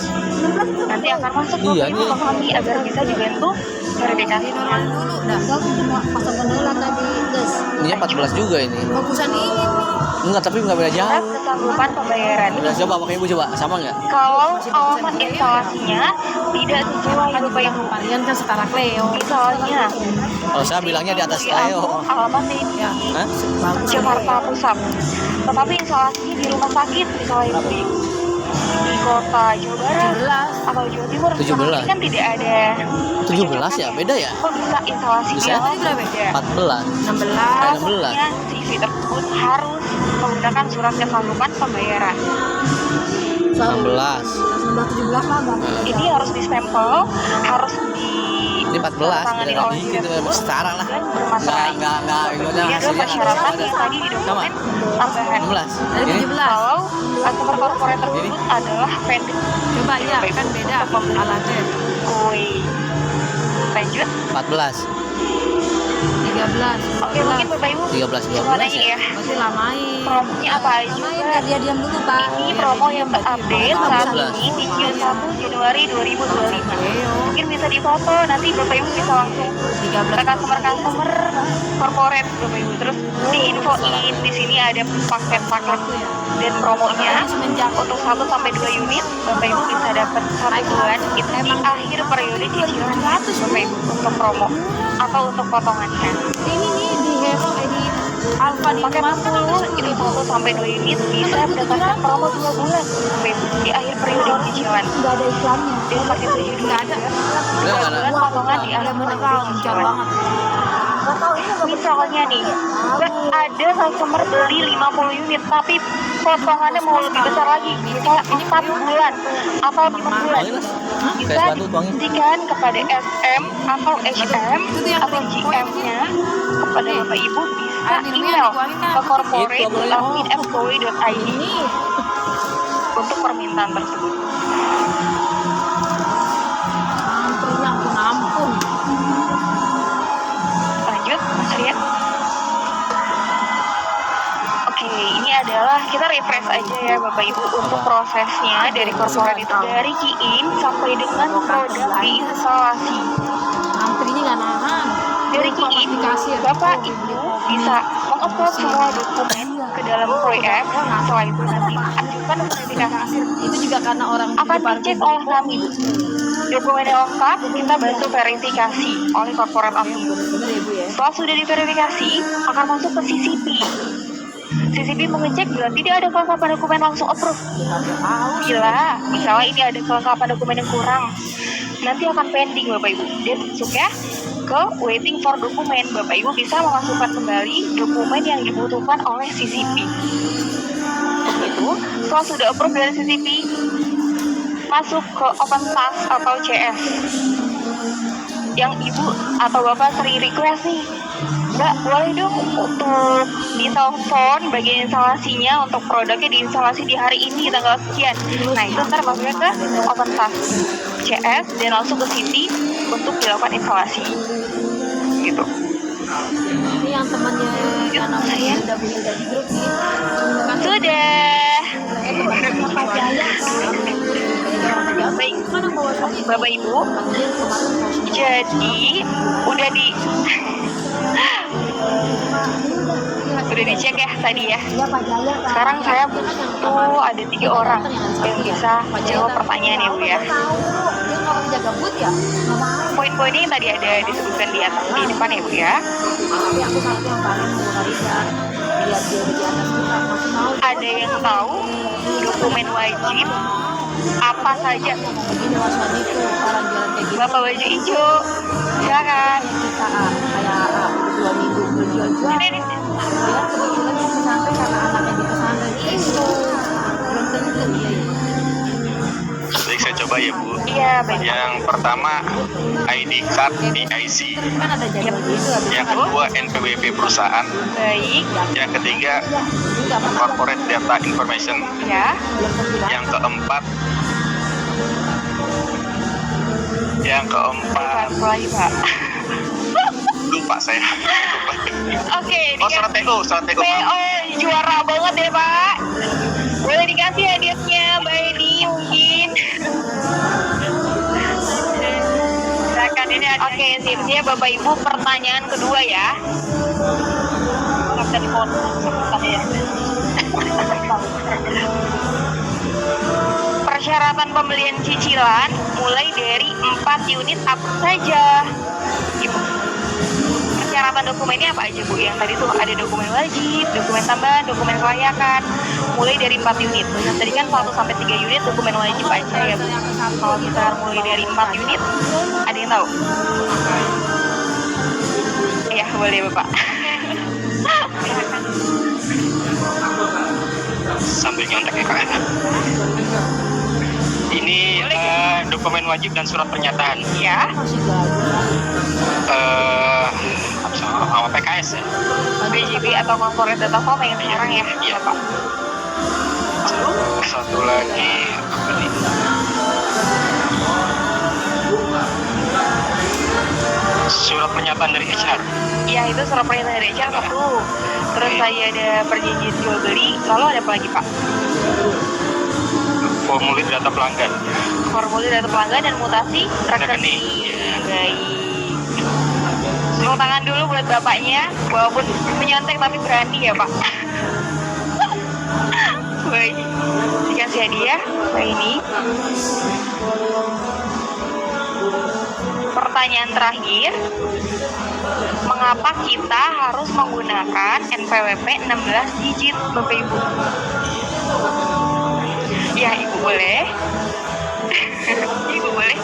Nanti akan masuk Iya, Bapak Ibu nih. ke kami agar bisa dibantu verifikasi. Dinormalin dulu dah. Enggak, cuma pasang kendala tadi guys. Ini 14 juga ini. Bagusan ini nih. Enggak, tapi enggak beda Tes jauh. kesanggupan pembayaran. Udah coba pakai Ibu coba, sama enggak? Kalau alamat instalasinya tidak sesuai Kan Bapak Ibu. varian kan setara Cleo. Misalnya Kalau saya bilangnya di atas Leo. alamat ini Ya, Hah? bagus. Jakarta Pusat, tetapi instalasinya di rumah sakit misalnya di kota Jawa Barat 17. atau Jawa Timur. 17. Ini kan tidak ada 17 ya, beda ya? kok bisa instalasinya Bisa. berapa beda. 14. 16. 16. Maksudnya CV tersebut harus menggunakan surat kesanggupan pembayaran. 16. 17 lah enggak. Ini harus distempel, harus Ini 14. tangani Beda oleh dikit, memang setara lah. dan bermaterai. Enggak Ini ikutan adalah hasilnya. persyaratan yang tadi di Sama. dokumen tambahan. 16. Dari Ini 17. Kalau customer corporate tersebut adalah vendor. Coba ya, kan beda alatnya. Woi. Lanjut. 14. 13. Oke, mungkin Bapak Ibu 13 coba 12 nanya ya. ya. Berarti lamain. Promonya apa aja? Main biar dia diam dulu Pak. Ini promo yang terupdate saat 14. ini di Q1 Januari 2025. Cleo. Mungkin bisa difoto, nanti Bapak Ibu bisa langsung 13. ke customer corporate Bapak Ibu. Terus diinfoin di sini ada paket-paket dan promonya. Semenjak Untuk 1 sampai 2 unit Bapak Ibu bisa dapat 1 bulan itu di akhir periode cicilan Bapak Ibu untuk promo atau untuk potongannya. ini nih di Hero di Alfa di Paket Mas 10 itu 1 sampai 2 unit bisa mendapatkan promo 2 bulan Bapak Ibu di akhir periode cicilan. Enggak ada iklannya. Dan paket 7 Nggak ada. 3 bulan potongan di akhir bener periode lancar cicilan. banget. Enggak tahu ini enggak Misalnya nih, ada customer beli 50 unit tapi potongannya mau lebih besar lagi, bisa 4 bulan atau 5 bulan. Tuangin lah. Bisa Kayak sepatu tuangin. dibuktikan kepada SM atau HM atau GM-nya kepada Bapak Ibu bisa email ke corporate@fkoe.id untuk permintaan tersebut. Antrinya ampun. Lanjut, Mas Rian. Oke, ini adalah kita refresh aja ya Bapak Ibu untuk prosesnya dari corporate itu dari key-in sampai dengan produk diinstalasi. Antrinya nggak nahan. Dari key-in, Bapak Ibu bisa mengupload semua dokumen ke dalam ProApp. Setelah itu nanti ajukan verifikasi. Itu juga karena orang Akan dicek oleh kami. Dokumennya lengkap, kita bantu verifikasi oleh corporate admin. Bener ya Bu ya. Setelah sudah diverifikasi, akan masuk ke CCP. CCP mengecek bila tidak ada kelengkapan dokumen langsung approve. Bila misalnya ini ada kelengkapan dokumen yang kurang, nanti akan pending Bapak Ibu. Dan masuk ya ke waiting for dokumen. Bapak Ibu bisa memasukkan kembali dokumen yang dibutuhkan oleh CCP. Begitu. Setelah sudah approve dari CCP, masuk ke open task atau CS. Yang Ibu atau Bapak sering request nih, Mbak, boleh dong untuk ditelepon bagian instalasinya untuk produknya diinstalasi di hari ini tanggal sekian. Nah itu ntar masuknya ke open task CS dan langsung ke sini untuk dilakukan instalasi gitu. Ini yang temannya yang namanya udah punya dari grup nih. Sudah. Apa Jaya? Baik, Bapak Ibu, jadi udah dicek ya tadi ya. Iya Pak Jaya Pak. Sekarang saya butuh ada 3 orang yang bisa menjawab pertanyaan ya Bu ya. Tahu, dia nggak pakai jaga boot ya? Nggak mau. Poin-poinnya yang tadi ada disebutkan di atas di depan ya Bu ya. Tapi aku satu yang paling mau Marisa. Lihat dia udah di atas kita masih mau. Ada yang tahu dokumen wajib apa saja? Begini waswadi itu orang jalan kayak gitu. Bapak baju hijau, silakan. Kita kayak udah 2 minggu berjual-jual. Ini Dia kebetulan di pesantren karena anaknya di pesantren itu belum tentu dia. Baik, saya coba ya Bu. Iya baik. Yang pertama ID card DIC. Kan ada jadwal gitu habis Yang kedua NPWP perusahaan. Baik, Yang ketiga enggak apa-apa. corporate data information. ya. Yang keempat Baik, lagi Pak. lupa saya. Oke, Oh, surat TO. PO juara banget ya Pak. Boleh dikasih hadiahnya Mbak Eni mungkin. Silakan ya Oke, sip. Bapak Ibu, pertanyaan kedua ya. Nggak bisa dipotong sebentar ya. Persyaratan pembelian cicilan mulai dari 4 unit apa saja? Ibu. Persyaratan dokumennya apa aja Bu? Yang tadi tuh ada dokumen wajib, dokumen tambahan, dokumen kelayakan. Mulai dari 4 unit. Tadi kan 1 sampai 3 unit dokumen wajib aja ya Bu. Kalau kita mulai dari 4 unit, ada yang tahu? Iya, boleh Bapak. Sambil nyontek ya Kak. Ini dokumen wajib dan surat pernyataan. Ya, Sama PKS ya. BJB atau corporate data form yang sekarang ya. Iya Pak. Satu lagi apa nih? Surat pernyataan dari HR. Iya, itu surat pernyataan dari HR satu. Terus saya ada perjanjian jual beli. Lalu ada apa lagi Pak? Formulir data pelanggan. Formulir data pelanggan dan mutasi rekening. Baik. Tepuk tangan dulu buat bapaknya, walaupun menyontek tapi berani ya Pak. Baik. Dikasih hadiah. Baik ini. Pertanyaan terakhir, mengapa kita harus menggunakan NPWP 16 digit Bapak Ibu? Ya, Ibu boleh. Ibu boleh.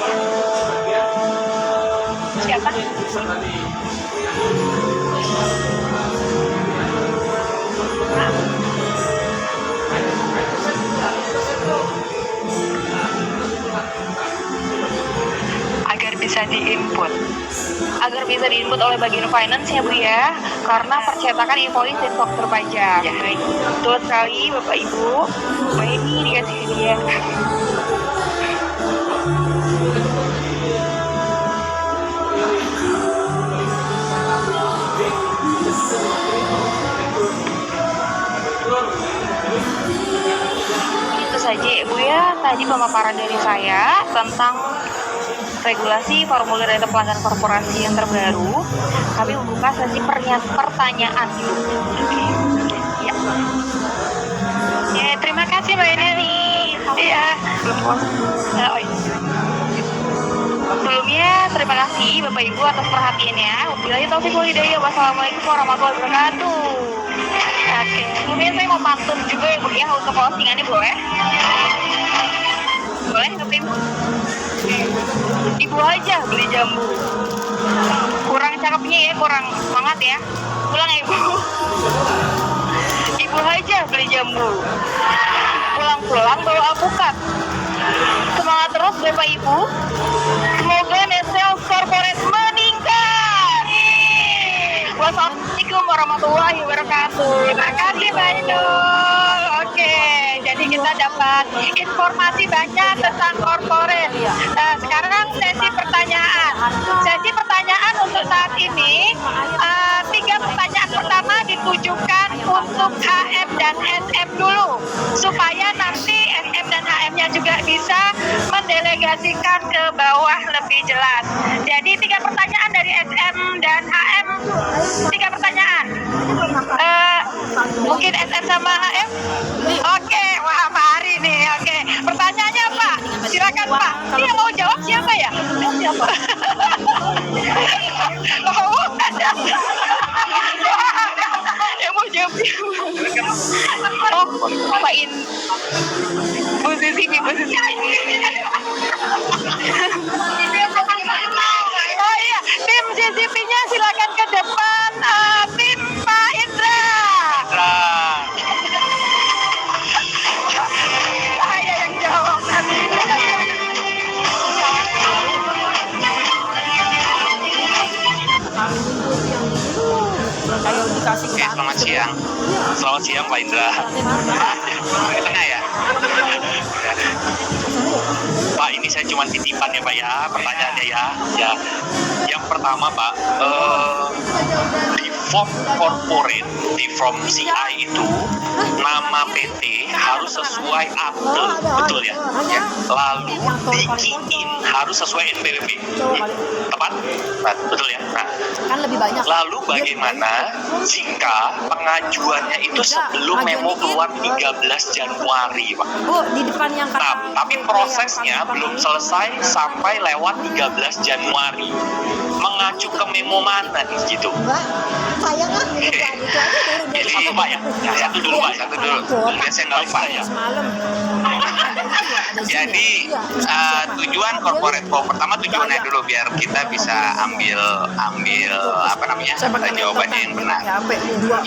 Siapa? Agar bisa diinput oleh bagian finance ya Bu ya, karena percetakan invoice dan faktur pajak ya. Baik, betul sekali Bapak Ibu. Baik, ini dikasih hadiah. Itu saja ya Bu ya, tadi pemaparan dari saya tentang regulasi formulir data pelanggan korporasi yang terbaru. Kami membuka sesi pertanyaan dulu. Ya. Ya, terima kasih Mbak Neli. Iya. Sebelumnya terima kasih Bapak Ibu atas perhatiannya. Wabillahi taufiq wal hidayah. Wassalamualaikum warahmatullahi wabarakatuh. Oke, kemudian saya mau pantun juga ya Bu ya, untuk closingannya boleh? Boleh Bapak Ibu? Ibu aja beli jambu. Kurang cakepnya ya, kurang semangat ya. Pulang ya Ibu. Ibu aja beli jambu. Pulang-pulang bawa alpukat. Semangat terus Bapak Ibu. Semoga net sales corporate meningkat. Wassalamualaikum warahmatullahi wabarakatuh. Terima kasih Mbak Inul. Oke, jadi kita dapat informasi banyak tentang corporate. Nah, sekarang sesi pertanyaan. Sesi pertanyaan untuk saat ini, 3 pertanyaan pertama ditujukan untuk HM dan SM dulu, supaya nanti SM dan HM-nya juga bisa mendelegasikan ke bawah lebih jelas. Jadi 3 pertanyaan dari SM dan HM, 3 pertanyaan. Mungkin SM sama HM? Oke, wah Pak Hari nih. Oke, pertanyaannya Pak, silakan Pak. Ini yang mau jawab siapa ya? Siapa? Oh, ada. Yang mau jawab siapa? Oh, Pak In. Bu Susi. Oh iya, tim CCP-nya silakan ke depan. Tim Pak Indra. Saya yang jawab nanti. Kayak dikasih ke Selamat siang. Selamat siang Pak Indra. Tengah ya? Pak, ini saya cuma titipan ya Pak ya, pertanyaannya ya. Ya, yang pertama Pak, di form corporate di form CI itu nama PT harus sesuai akte, betul ya? Ya. Lalu dikiin harus sesuai NPWP. Tepat? Nah, betul ya? Nah, Kan lebih banyak. lalu bagaimana jika pengajuannya itu sebelum memo keluar 13 Januari, Pak? Bu, di depan yang kata. Tapi prosesnya belum selesai sampai lewat 13 Januari. Mengacu ke memo mana nih gitu? Enggak, sayang lah gitu aja dulu. Jadi satu Pak ya? Ya, satu dulu Pak, satu dulu. Biar saya nggak lupa ya. Semalam. Jadi tujuan corporate form pertama tujuannya dulu biar kita bisa ambil apa namanya jawabannya yang benar.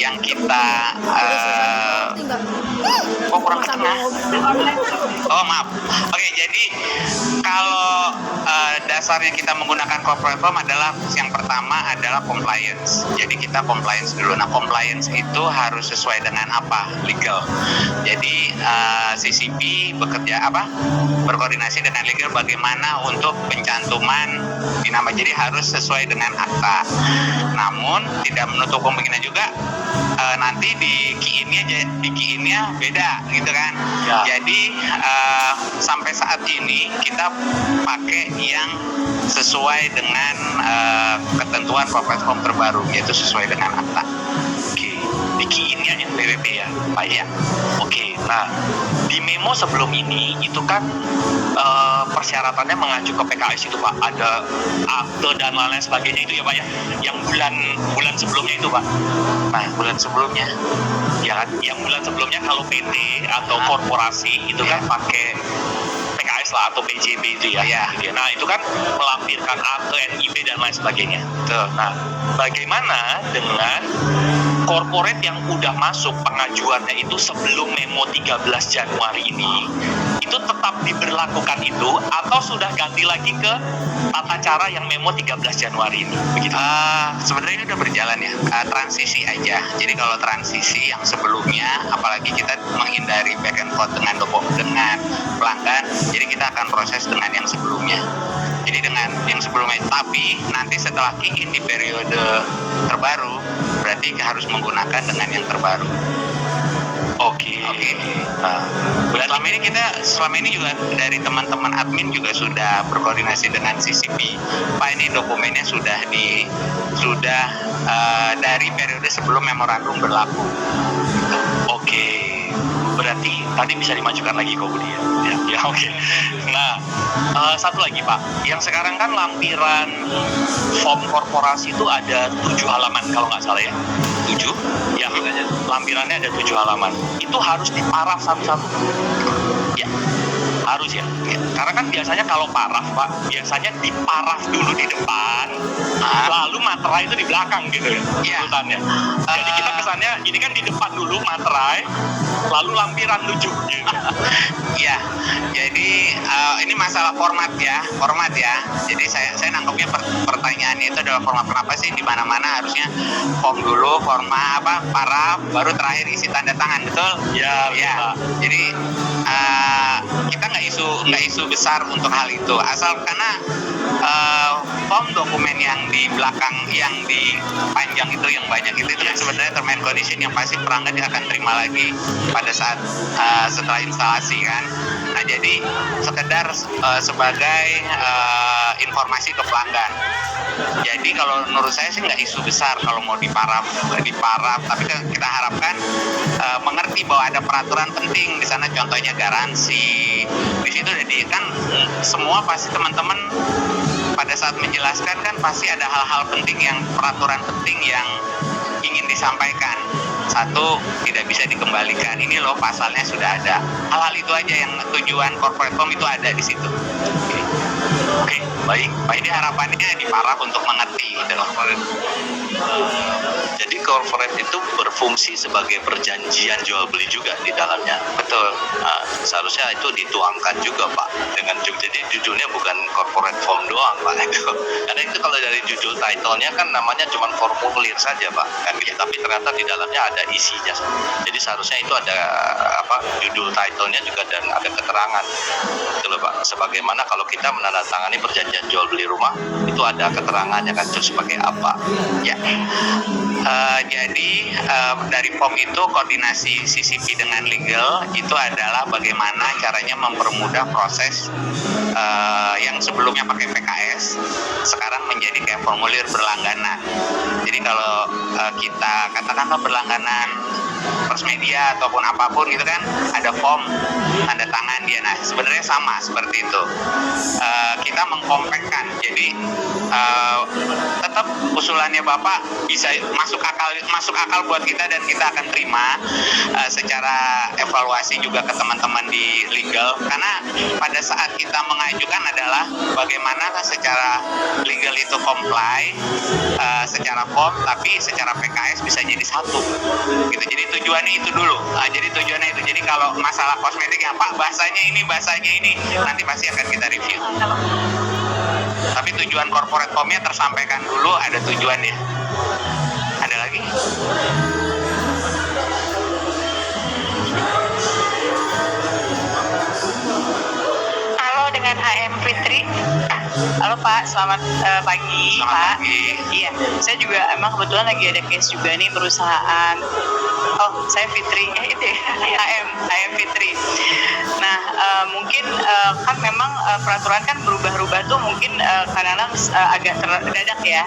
Yang kita kok kurang ke tengah? Oh maaf. Oke, jadi kalau dasarnya kita menggunakan corporate form adalah yang pertama adalah compliance. Jadi kita compliance dulu. Nah, compliance itu harus sesuai dengan apa? Legal. Jadi CCP berkoordinasi dengan legal bagaimana untuk pencantuman di nama, jadi harus sesuai dengan akta. Namun tidak menutup kemungkinan juga nanti di kiinnya beda gitu kan. Ya. Jadi sampai saat ini kita pakai yang sesuai dengan ketentuan corporate form terbaru, yaitu sesuai dengan akta. Oke, di kiinnya NPWP ya, Pak ya. Oke, nah di memo sebelum ini itu kan persyaratannya mengacu ke PKS itu Pak, ada akte dan lain-lain sebagainya itu ya Pak ya, yang bulan sebelumnya itu Pak. Nah bulan sebelumnya, ya yang bulan sebelumnya kalau PT atau korporasi itu kan pakai PKS lah atau PJB itu ya. Nah itu kan melampirkan akte NIB dan lain sebagainya. Tuh. Nah bagaimana dengan corporate yang udah masuk pengajuannya itu sebelum memo 13 Januari ini, itu tetap diberlakukan itu atau sudah ganti lagi ke tata cara yang memo 13 Januari ini? Begitu. Sebenarnya udah berjalan ya, transisi aja. Jadi kalau transisi yang sebelumnya, apalagi kita menghindari back and forth dengan pelanggan, jadi kita akan proses dengan yang sebelumnya. Jadi dengan yang sebelumnya, tapi nanti setelah kiin di periode terbaru, berarti harus menggunakan dengan yang terbaru. Oke. Nah, selama ini juga dari teman-teman admin juga sudah berkoordinasi dengan CCP. Pak, ini dokumennya sudah dari periode sebelum memorandum berlaku. Oke. Berarti tadi bisa dimajukan lagi kok Budi ya oke. Nah satu lagi Pak, yang sekarang kan lampiran form korporasi itu ada 7 halaman kalau nggak salah ya, 7 ya, lampirannya ada 7 halaman, itu harus diparaf satu-satu ya, harus ya. Karena kan biasanya kalau paraf Pak, biasanya diparaf dulu di depan, lalu materai itu di belakang gitu ya, urutannya. Jadi kita kesannya ini kan di depan dulu materai, lalu lampiran lucu gitu. Ya, jadi ini masalah format ya. Jadi saya nangkepnya pertanyaannya itu adalah format, kenapa sih di mana-mana harusnya form dulu, paraf, baru terakhir isi tanda tangan, betul? Ya. Jadi kita nggak isu besar untuk hal itu, asal karena form dokumen yang di belakang, yang di panjang itu, yang banyak itu kan sebenarnya term and condition yang pasti pelanggan akan terima lagi pada saat setelah instalasi kan. Nah jadi sekedar sebagai informasi ke pelanggan. Jadi kalau menurut saya sih nggak isu besar kalau mau diparaf, tapi kita harapkan mengerti bahwa ada peraturan penting di sana, contohnya garansi. Di situ jadi kan semua pasti teman-teman pada saat menjelaskan kan pasti ada hal-hal penting, yang peraturan penting yang ingin disampaikan. Satu, tidak bisa dikembalikan. Ini loh pasalnya sudah ada. Hal-hal itu aja yang tujuan corporate form itu ada di situ. Oke, baik. Pak, ini harapannya diparaf untuk mengerti dalam Jadi corporate itu berfungsi sebagai perjanjian jual beli juga di dalamnya. betul. Nah, seharusnya itu dituangkan juga Pak. Jadi judulnya bukan corporate form doang Pak itu. Karena itu kalau dari judul title-nya kan namanya cuma formulir saja Pak. Kan gitu. Tapi ternyata di dalamnya ada isinya. Jadi seharusnya itu ada judul title-nya juga dan ada keterangan. Itu loh Pak. Sebagaimana kalau kita menandatangani perjanjian jual beli rumah, itu ada keterangannya kan itu sebagai apa. Ya. Jadi dari POM itu koordinasi CCP dengan legal itu adalah bagaimana caranya mempermudah proses yang sebelumnya pakai PKS sekarang menjadi kayak formulir berlangganan. Jadi kalau kita katakanlah berlangganan Persmedia ataupun apapun gitu kan, ada form tanda tangan dia. Nah sebenarnya sama seperti itu. Kita mengkompakkan, jadi tetap usulannya Bapak bisa masuk akal buat kita dan kita akan terima secara evaluasi juga ke teman-teman di legal, karena pada saat kita mengajukan adalah bagaimana secara legal itu comply secara form tapi secara PKS bisa jadi satu gitu. Jadi tujuannya itu dulu. Jadi tujuannya itu. Jadi kalau masalah kosmetik ya Pak bahasanya ini nanti pasti akan kita review. Tapi tujuan corporate form-nya tersampaikan dulu, ada tujuannya. Ada lagi? Halo, dengan HM Fitri. Halo Pak, selamat pagi Selamat Pak. pagi. Iya, saya juga emang kebetulan lagi ada case juga nih perusahaan. Oh, saya Fitri, itu ya, HM Fitri. Nah, mungkin kan memang peraturan kan berubah-ubah tuh mungkin kadang-kadang agak terdadak ya,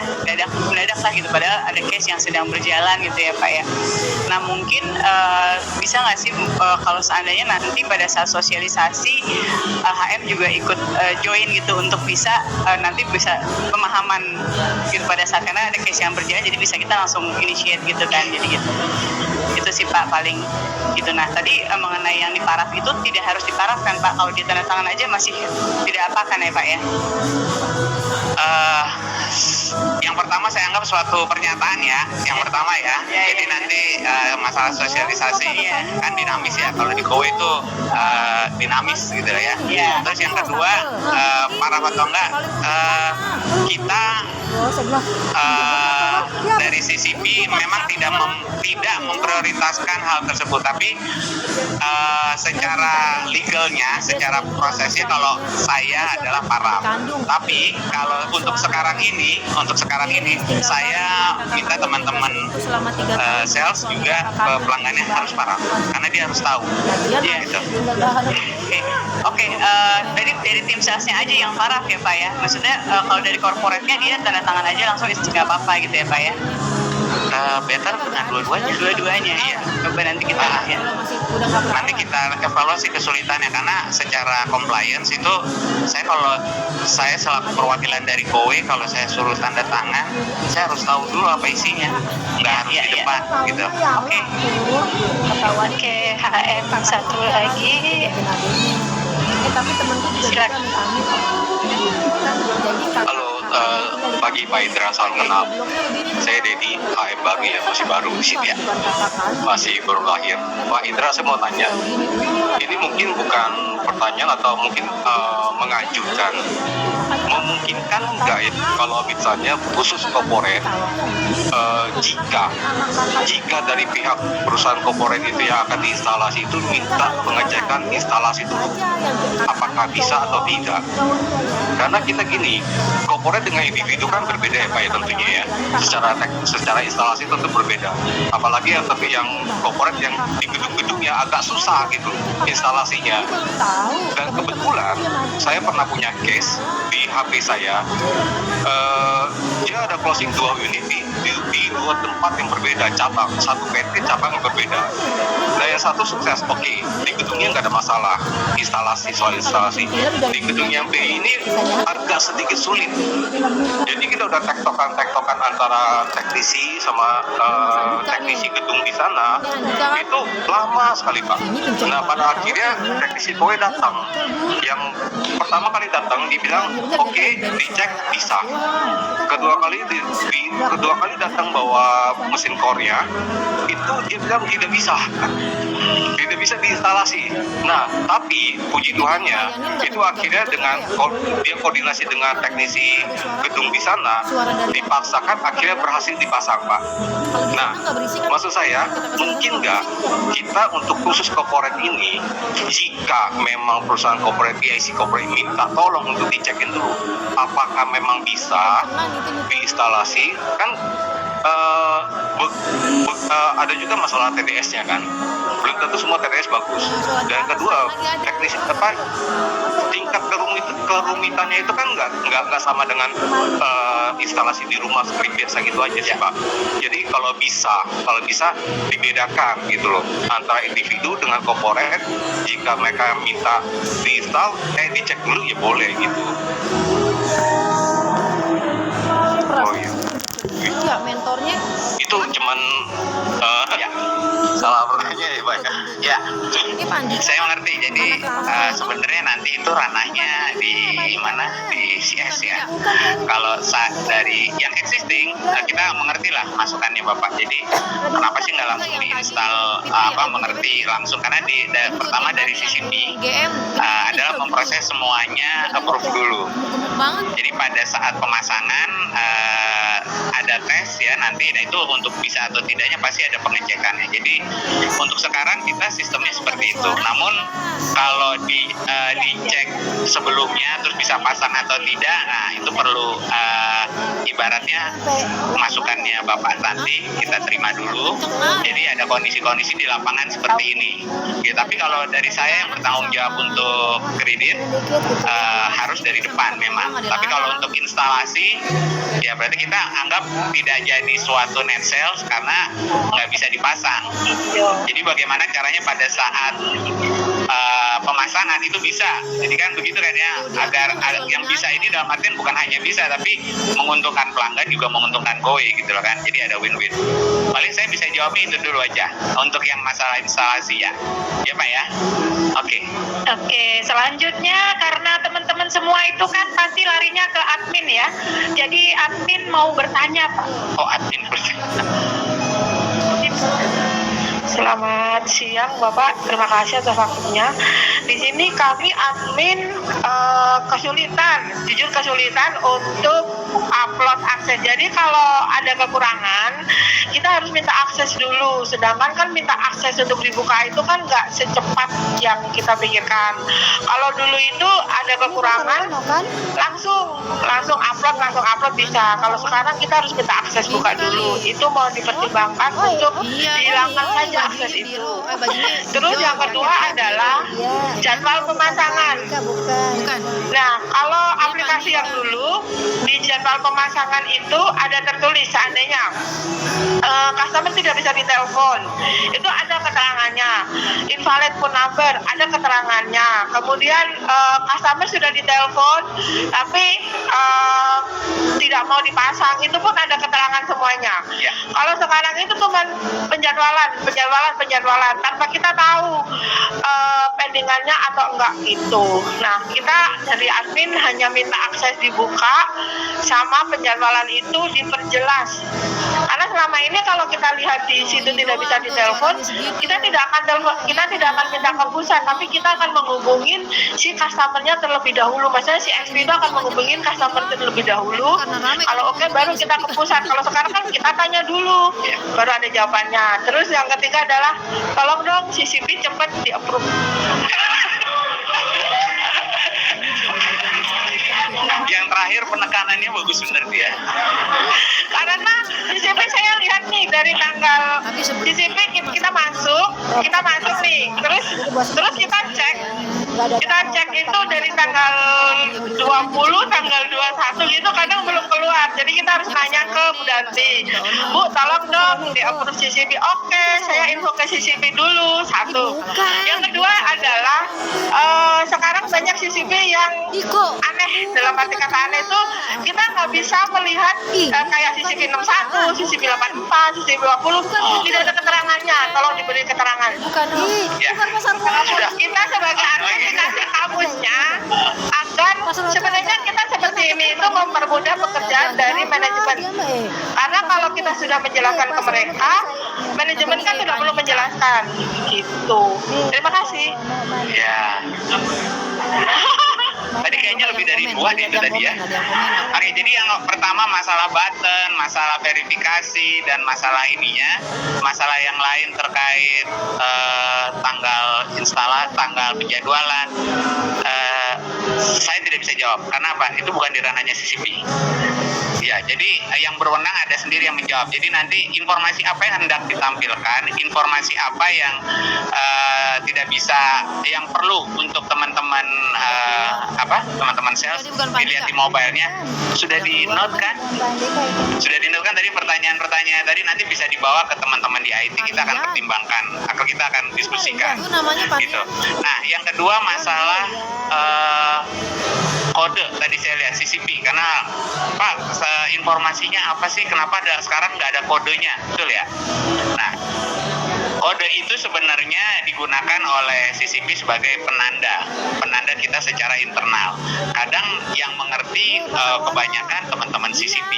mendadak lah gitu. Padahal ada case yang sedang berjalan gitu ya Pak ya. Nah mungkin bisa nggak sih kalau seandainya nanti pada saat sosialisasi HM juga ikut join gitu untuk bisa nanti bisa pemahaman gitu pada saat, karena ada case yang berjalan jadi bisa kita langsung initiate gitu kan, jadi gitu. Itu sih Pak paling gitu. Nah tadi mengenai yang diparaf itu tidak harus diparafkan Pak, kalau di tanda tangan aja masih tidak apa kan ya Pak ya? Yang pertama saya anggap suatu pernyataan ya. Yang pertama ya. Jadi nanti masalah sosialisasi kan dinamis ya. Kalau di Kowe itu dinamis gitu ya. Terus yang kedua paraf atau enggak, kita dari CCP memang tidak memprioritaskan hal tersebut, tapi secara legalnya, secara prosesnya kalau saya adalah paraf. Tapi kalau untuk sekarang ini saya minta teman-teman sales juga pelanggannya harus paraf, karena dia harus tahu. Iya gitu. Oke, dari tim salesnya aja yang paraf ya Pak ya. Maksudnya kalau dari corporate-nya dia tanda tangan aja langsung nggak apa-apa gitu ya Pak ya. Better dengan dua-duanya. Iya. Coba nanti kita lihat ya. Nanti kita evaluasi kesulitannya, karena secara compliance itu saya selaku perwakilan dari Kowe, kalau saya suruh tanda tangan saya harus tahu dulu apa isinya, nggak harus di depan gitu. Oke, HM satu lagi. Tapi temanku juga Silakan. Halo, pagi Pak Indra, salam kenal. Saya Dedi, HM baru ya, masih baru di sini ya, masih baru lahir. Pak Indra, saya mau tanya, ini mungkin bukan pertanyaan atau mungkin mengajukan, memungkinkan nggak ya kalau misalnya khusus corporate, jika dari pihak perusahaan corporate itu yang akan diinstalasi itu minta pengecekan instalasi dulu, apakah bisa atau tidak? Karena kita gini, corporate dengan individu kan berbeda ya Pak ya, tentunya ya. Secara instalasi tentu berbeda. Apalagi yang corporate yang di gedung-gedung yang agak susah gitu instalasinya. Dan kebetulan saya pernah punya case di HP saya, dia ada closing 2 unit di 2 tempat yang berbeda, cabang, satu PT cabang yang berbeda. Nah yang satu sukses, oke, di gedungnya nggak ada masalah soal instalasi. Di gedung yang B ini agak sedikit sulit. Jadi kita udah tektokan antara teknisi sama teknisi gedung di sana, itu lama sekali Pak. Nah pada akhirnya teknisi Kowe datang, yang pertama kali datang dibilang oke, dicek bisa. Kedua kali datang bawa mesin Korea, itu dia bilang tidak bisa diinstalasi. Nah tapi puji Tuhannya itu akhirnya dengan dia koordinasi dengan teknisi gedung di sana, dipaksakan akhirnya berhasil dipasang Pak. Nah maksud saya, mungkin nggak kita untuk khusus corporate ini, jika memang perusahaan corporate, PIC corporate minta tolong untuk dicekin dulu apakah memang bisa diinstalasi, kan ada juga masalah TDS-nya kan. Belum tentu semua TDS bagus. Dan kedua, teknis tingkat kerumitannya itu kan nggak sama dengan instalasi di rumah seperti biasa gitu aja sih Pak. Jadi kalau bisa dibedakan gitu loh antara individu dengan corporate. Jika mereka minta diinstal, dicek dulu ya boleh gitu. Oh iya. Iya, mentornya Itu cuman ya salah pertanyaan ya Pak. Ya. ini Pandi. Saya mengerti. Jadi sebenarnya nanti itu ranahnya di mana, di CS ya. Kalau dari yang existing kita mengerti lah masukannya Bapak. Jadi kenapa sih nggak langsung diinstal mengerti langsung, karena pertama dari CCP GM adalah memproses semuanya approve dulu. gemuk banget. Jadi pada saat pemasangan ada tes ya nanti, nah itu untuk bisa atau tidaknya pasti ada pengecekannya. Jadi untuk sekarang kita sistemnya seperti itu. Namun kalau dicek sebelumnya terus bisa pasang atau tidak, nah itu perlu ibaratnya masukannya Bapak nanti kita terima dulu. Jadi ada kondisi-kondisi di lapangan seperti ini. Ya, tapi kalau dari saya yang bertanggung jawab untuk kredit harus dari depan memang. Tapi kalau untuk instalasi ya berarti kita anggap tidak jadi suatu net sales karena nggak bisa dipasang. Jadi bagaimana caranya pada saat pemasangan itu bisa. Jadi kan begitu kan ya, agar yang bisa ini dalam artian bukan hanya bisa tapi menguntungkan pelanggan juga menguntungkan kowe gitu loh kan. Jadi ada win-win. Paling saya bisa jawabnya itu dulu aja untuk yang masalah instalasi ya. Ya Pak ya. Oke, selanjutnya karena teman-teman semua itu kan pasti larinya ke admin ya. Jadi admin mau bertanya Pak. Oh, admin bertanya. Selamat siang Bapak, terima kasih atas waktunya. Di sini kami admin jujur kesulitan untuk upload akses. Jadi kalau ada kekurangan, kita harus minta akses dulu. Sedangkan kan minta akses untuk dibuka itu kan nggak secepat yang kita pikirkan. Kalau dulu itu ada kekurangan, langsung upload bisa. Kalau sekarang kita harus minta akses buka dulu. Itu mau dipertimbangkan untuk dihilangkan saja akses itu. Terus yang kedua adalah jadwal pemasangan. Bukan. Nah, kalau aplikasi yang dulu di jadwal pemasangan itu ada tertulis seandainya customer tidak bisa ditelepon, itu ada keterangannya. Invalid phone number ada keterangannya. Kemudian customer sudah ditelepon tapi tidak mau dipasang, itu pun ada keterangan semuanya. Ya. Kalau sekarang itu cuma penjadwalan tanpa kita tahu pendingannya atau enggak gitu. Nah, kita dari admin hanya minta akses dibuka sama penjadwalan itu diperjelas. Karena selama ini kalau kita lihat di situ tidak bisa ditelepon, kita tidak akan minta keputusan, tapi kita akan menghubungin si customernya terlebih dahulu. Maksudnya si XP itu akan menghubungin customer terlebih dahulu. Kalau oke, baru kita ke pusat. Kalau sekarang kan kita tanya dulu, baru ada jawabannya. Terus yang ketiga adalah tolong dong CCP cepat di-approve. Yang terakhir penekanannya bagus bener dia. Karena CCP saya lihat nih dari tanggal CCP kita masuk nih, terus kita cek itu dari tanggal 20, tanggal 21 gitu kadang belum keluar. Jadi kita harus nanya ke Bu Danti, Bu tolong dong di approve CCP. Oke, saya info ke CCP dulu. Satu. Yang kedua adalah sekarang banyak CCP yang aneh. Dalam arti kata aneh itu kita nggak bisa melihat kayak CCP 61, CCP 84, CCP 20 tidak ada keterangannya. Tolong diberi keterangan. Sudah, kita sebagai admin dikasih kamusnya agar sebenarnya kita seperti ini itu mempermudah pekerjaan dari manajemen. Karena kalau kita sudah menjelaskan ke mereka, manajemen kan tidak perlu menjelaskan gitu. Terima kasih. Ya. Tadi kayaknya lebih dari 2 nih itu tadi ya. Oke, jadi yang pertama masalah button, masalah verifikasi, dan masalah ininya, masalah yang lain terkait tanggal instalasi, tanggal penjadwalan. Saya tidak bisa jawab. Karena apa? Itu bukan di ranahnya CCP. Ya, jadi yang berwenang ada sendiri yang menjawab. Jadi nanti informasi apa yang hendak ditampilkan, informasi apa yang tidak bisa, yang perlu untuk teman-teman teman-teman sales Jadi bukan Pak dilihat Andika. di mobilenya sudah di note kan? Mbak Andika itu. Sudah di note kan tadi pertanyaan-pertanyaan tadi nanti bisa dibawa ke teman-teman di IT, kita akan pertimbangkan atau kita akan diskusikan. Itu namanya Pak Gitu. Nah, yang kedua masalah kode tadi saya lihat CCP karena Pak informasinya apa sih kenapa sekarang nggak ada kodenya, betul ya? Nah, kode itu sebenarnya digunakan oleh CCP sebagai penanda kita secara internal. Kadang yang mengerti kebanyakan teman-teman CCP.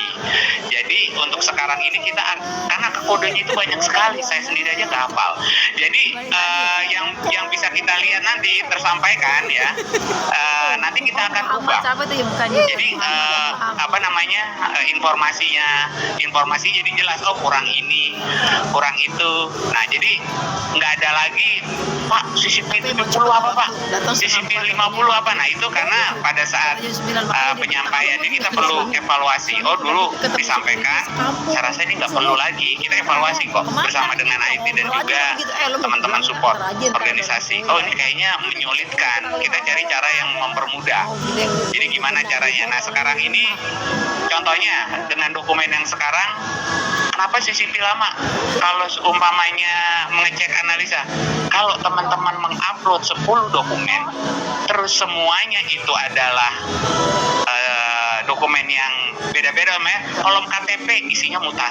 Jadi untuk sekarang ini kita karena kodenya itu banyak sekali, saya sendiri aja nggak hafal. Jadi yang bisa kita lihat nanti tersampaikan ya, nanti kita akan ubah. Apa itu ya bukannya? Jadi informasi jadi jelas, oh kurang ini, kurang itu. Nah jadi nggak ada lagi Pak CCP 70 apa Pak, CCP 50 apa. Nah itu karena pada saat penyampaian ini kita perlu evaluasi. Oh dulu disampaikan, saya rasa ini nggak perlu lagi. Kita evaluasi kok bersama dengan IT dan juga teman-teman support organisasi. Oh ini kayaknya menyulitkan. Kita cari cara yang mempermudah. Jadi gimana caranya? Nah sekarang ini contohnya dengan dokumen yang sekarang, kenapa CCP lama? Kalau seumpamanya mengecek analisa, kalau teman-teman mengupload 10 dokumen, terus semuanya itu adalah dokumen yang beda-beda, kolom KTP isinya mutasi.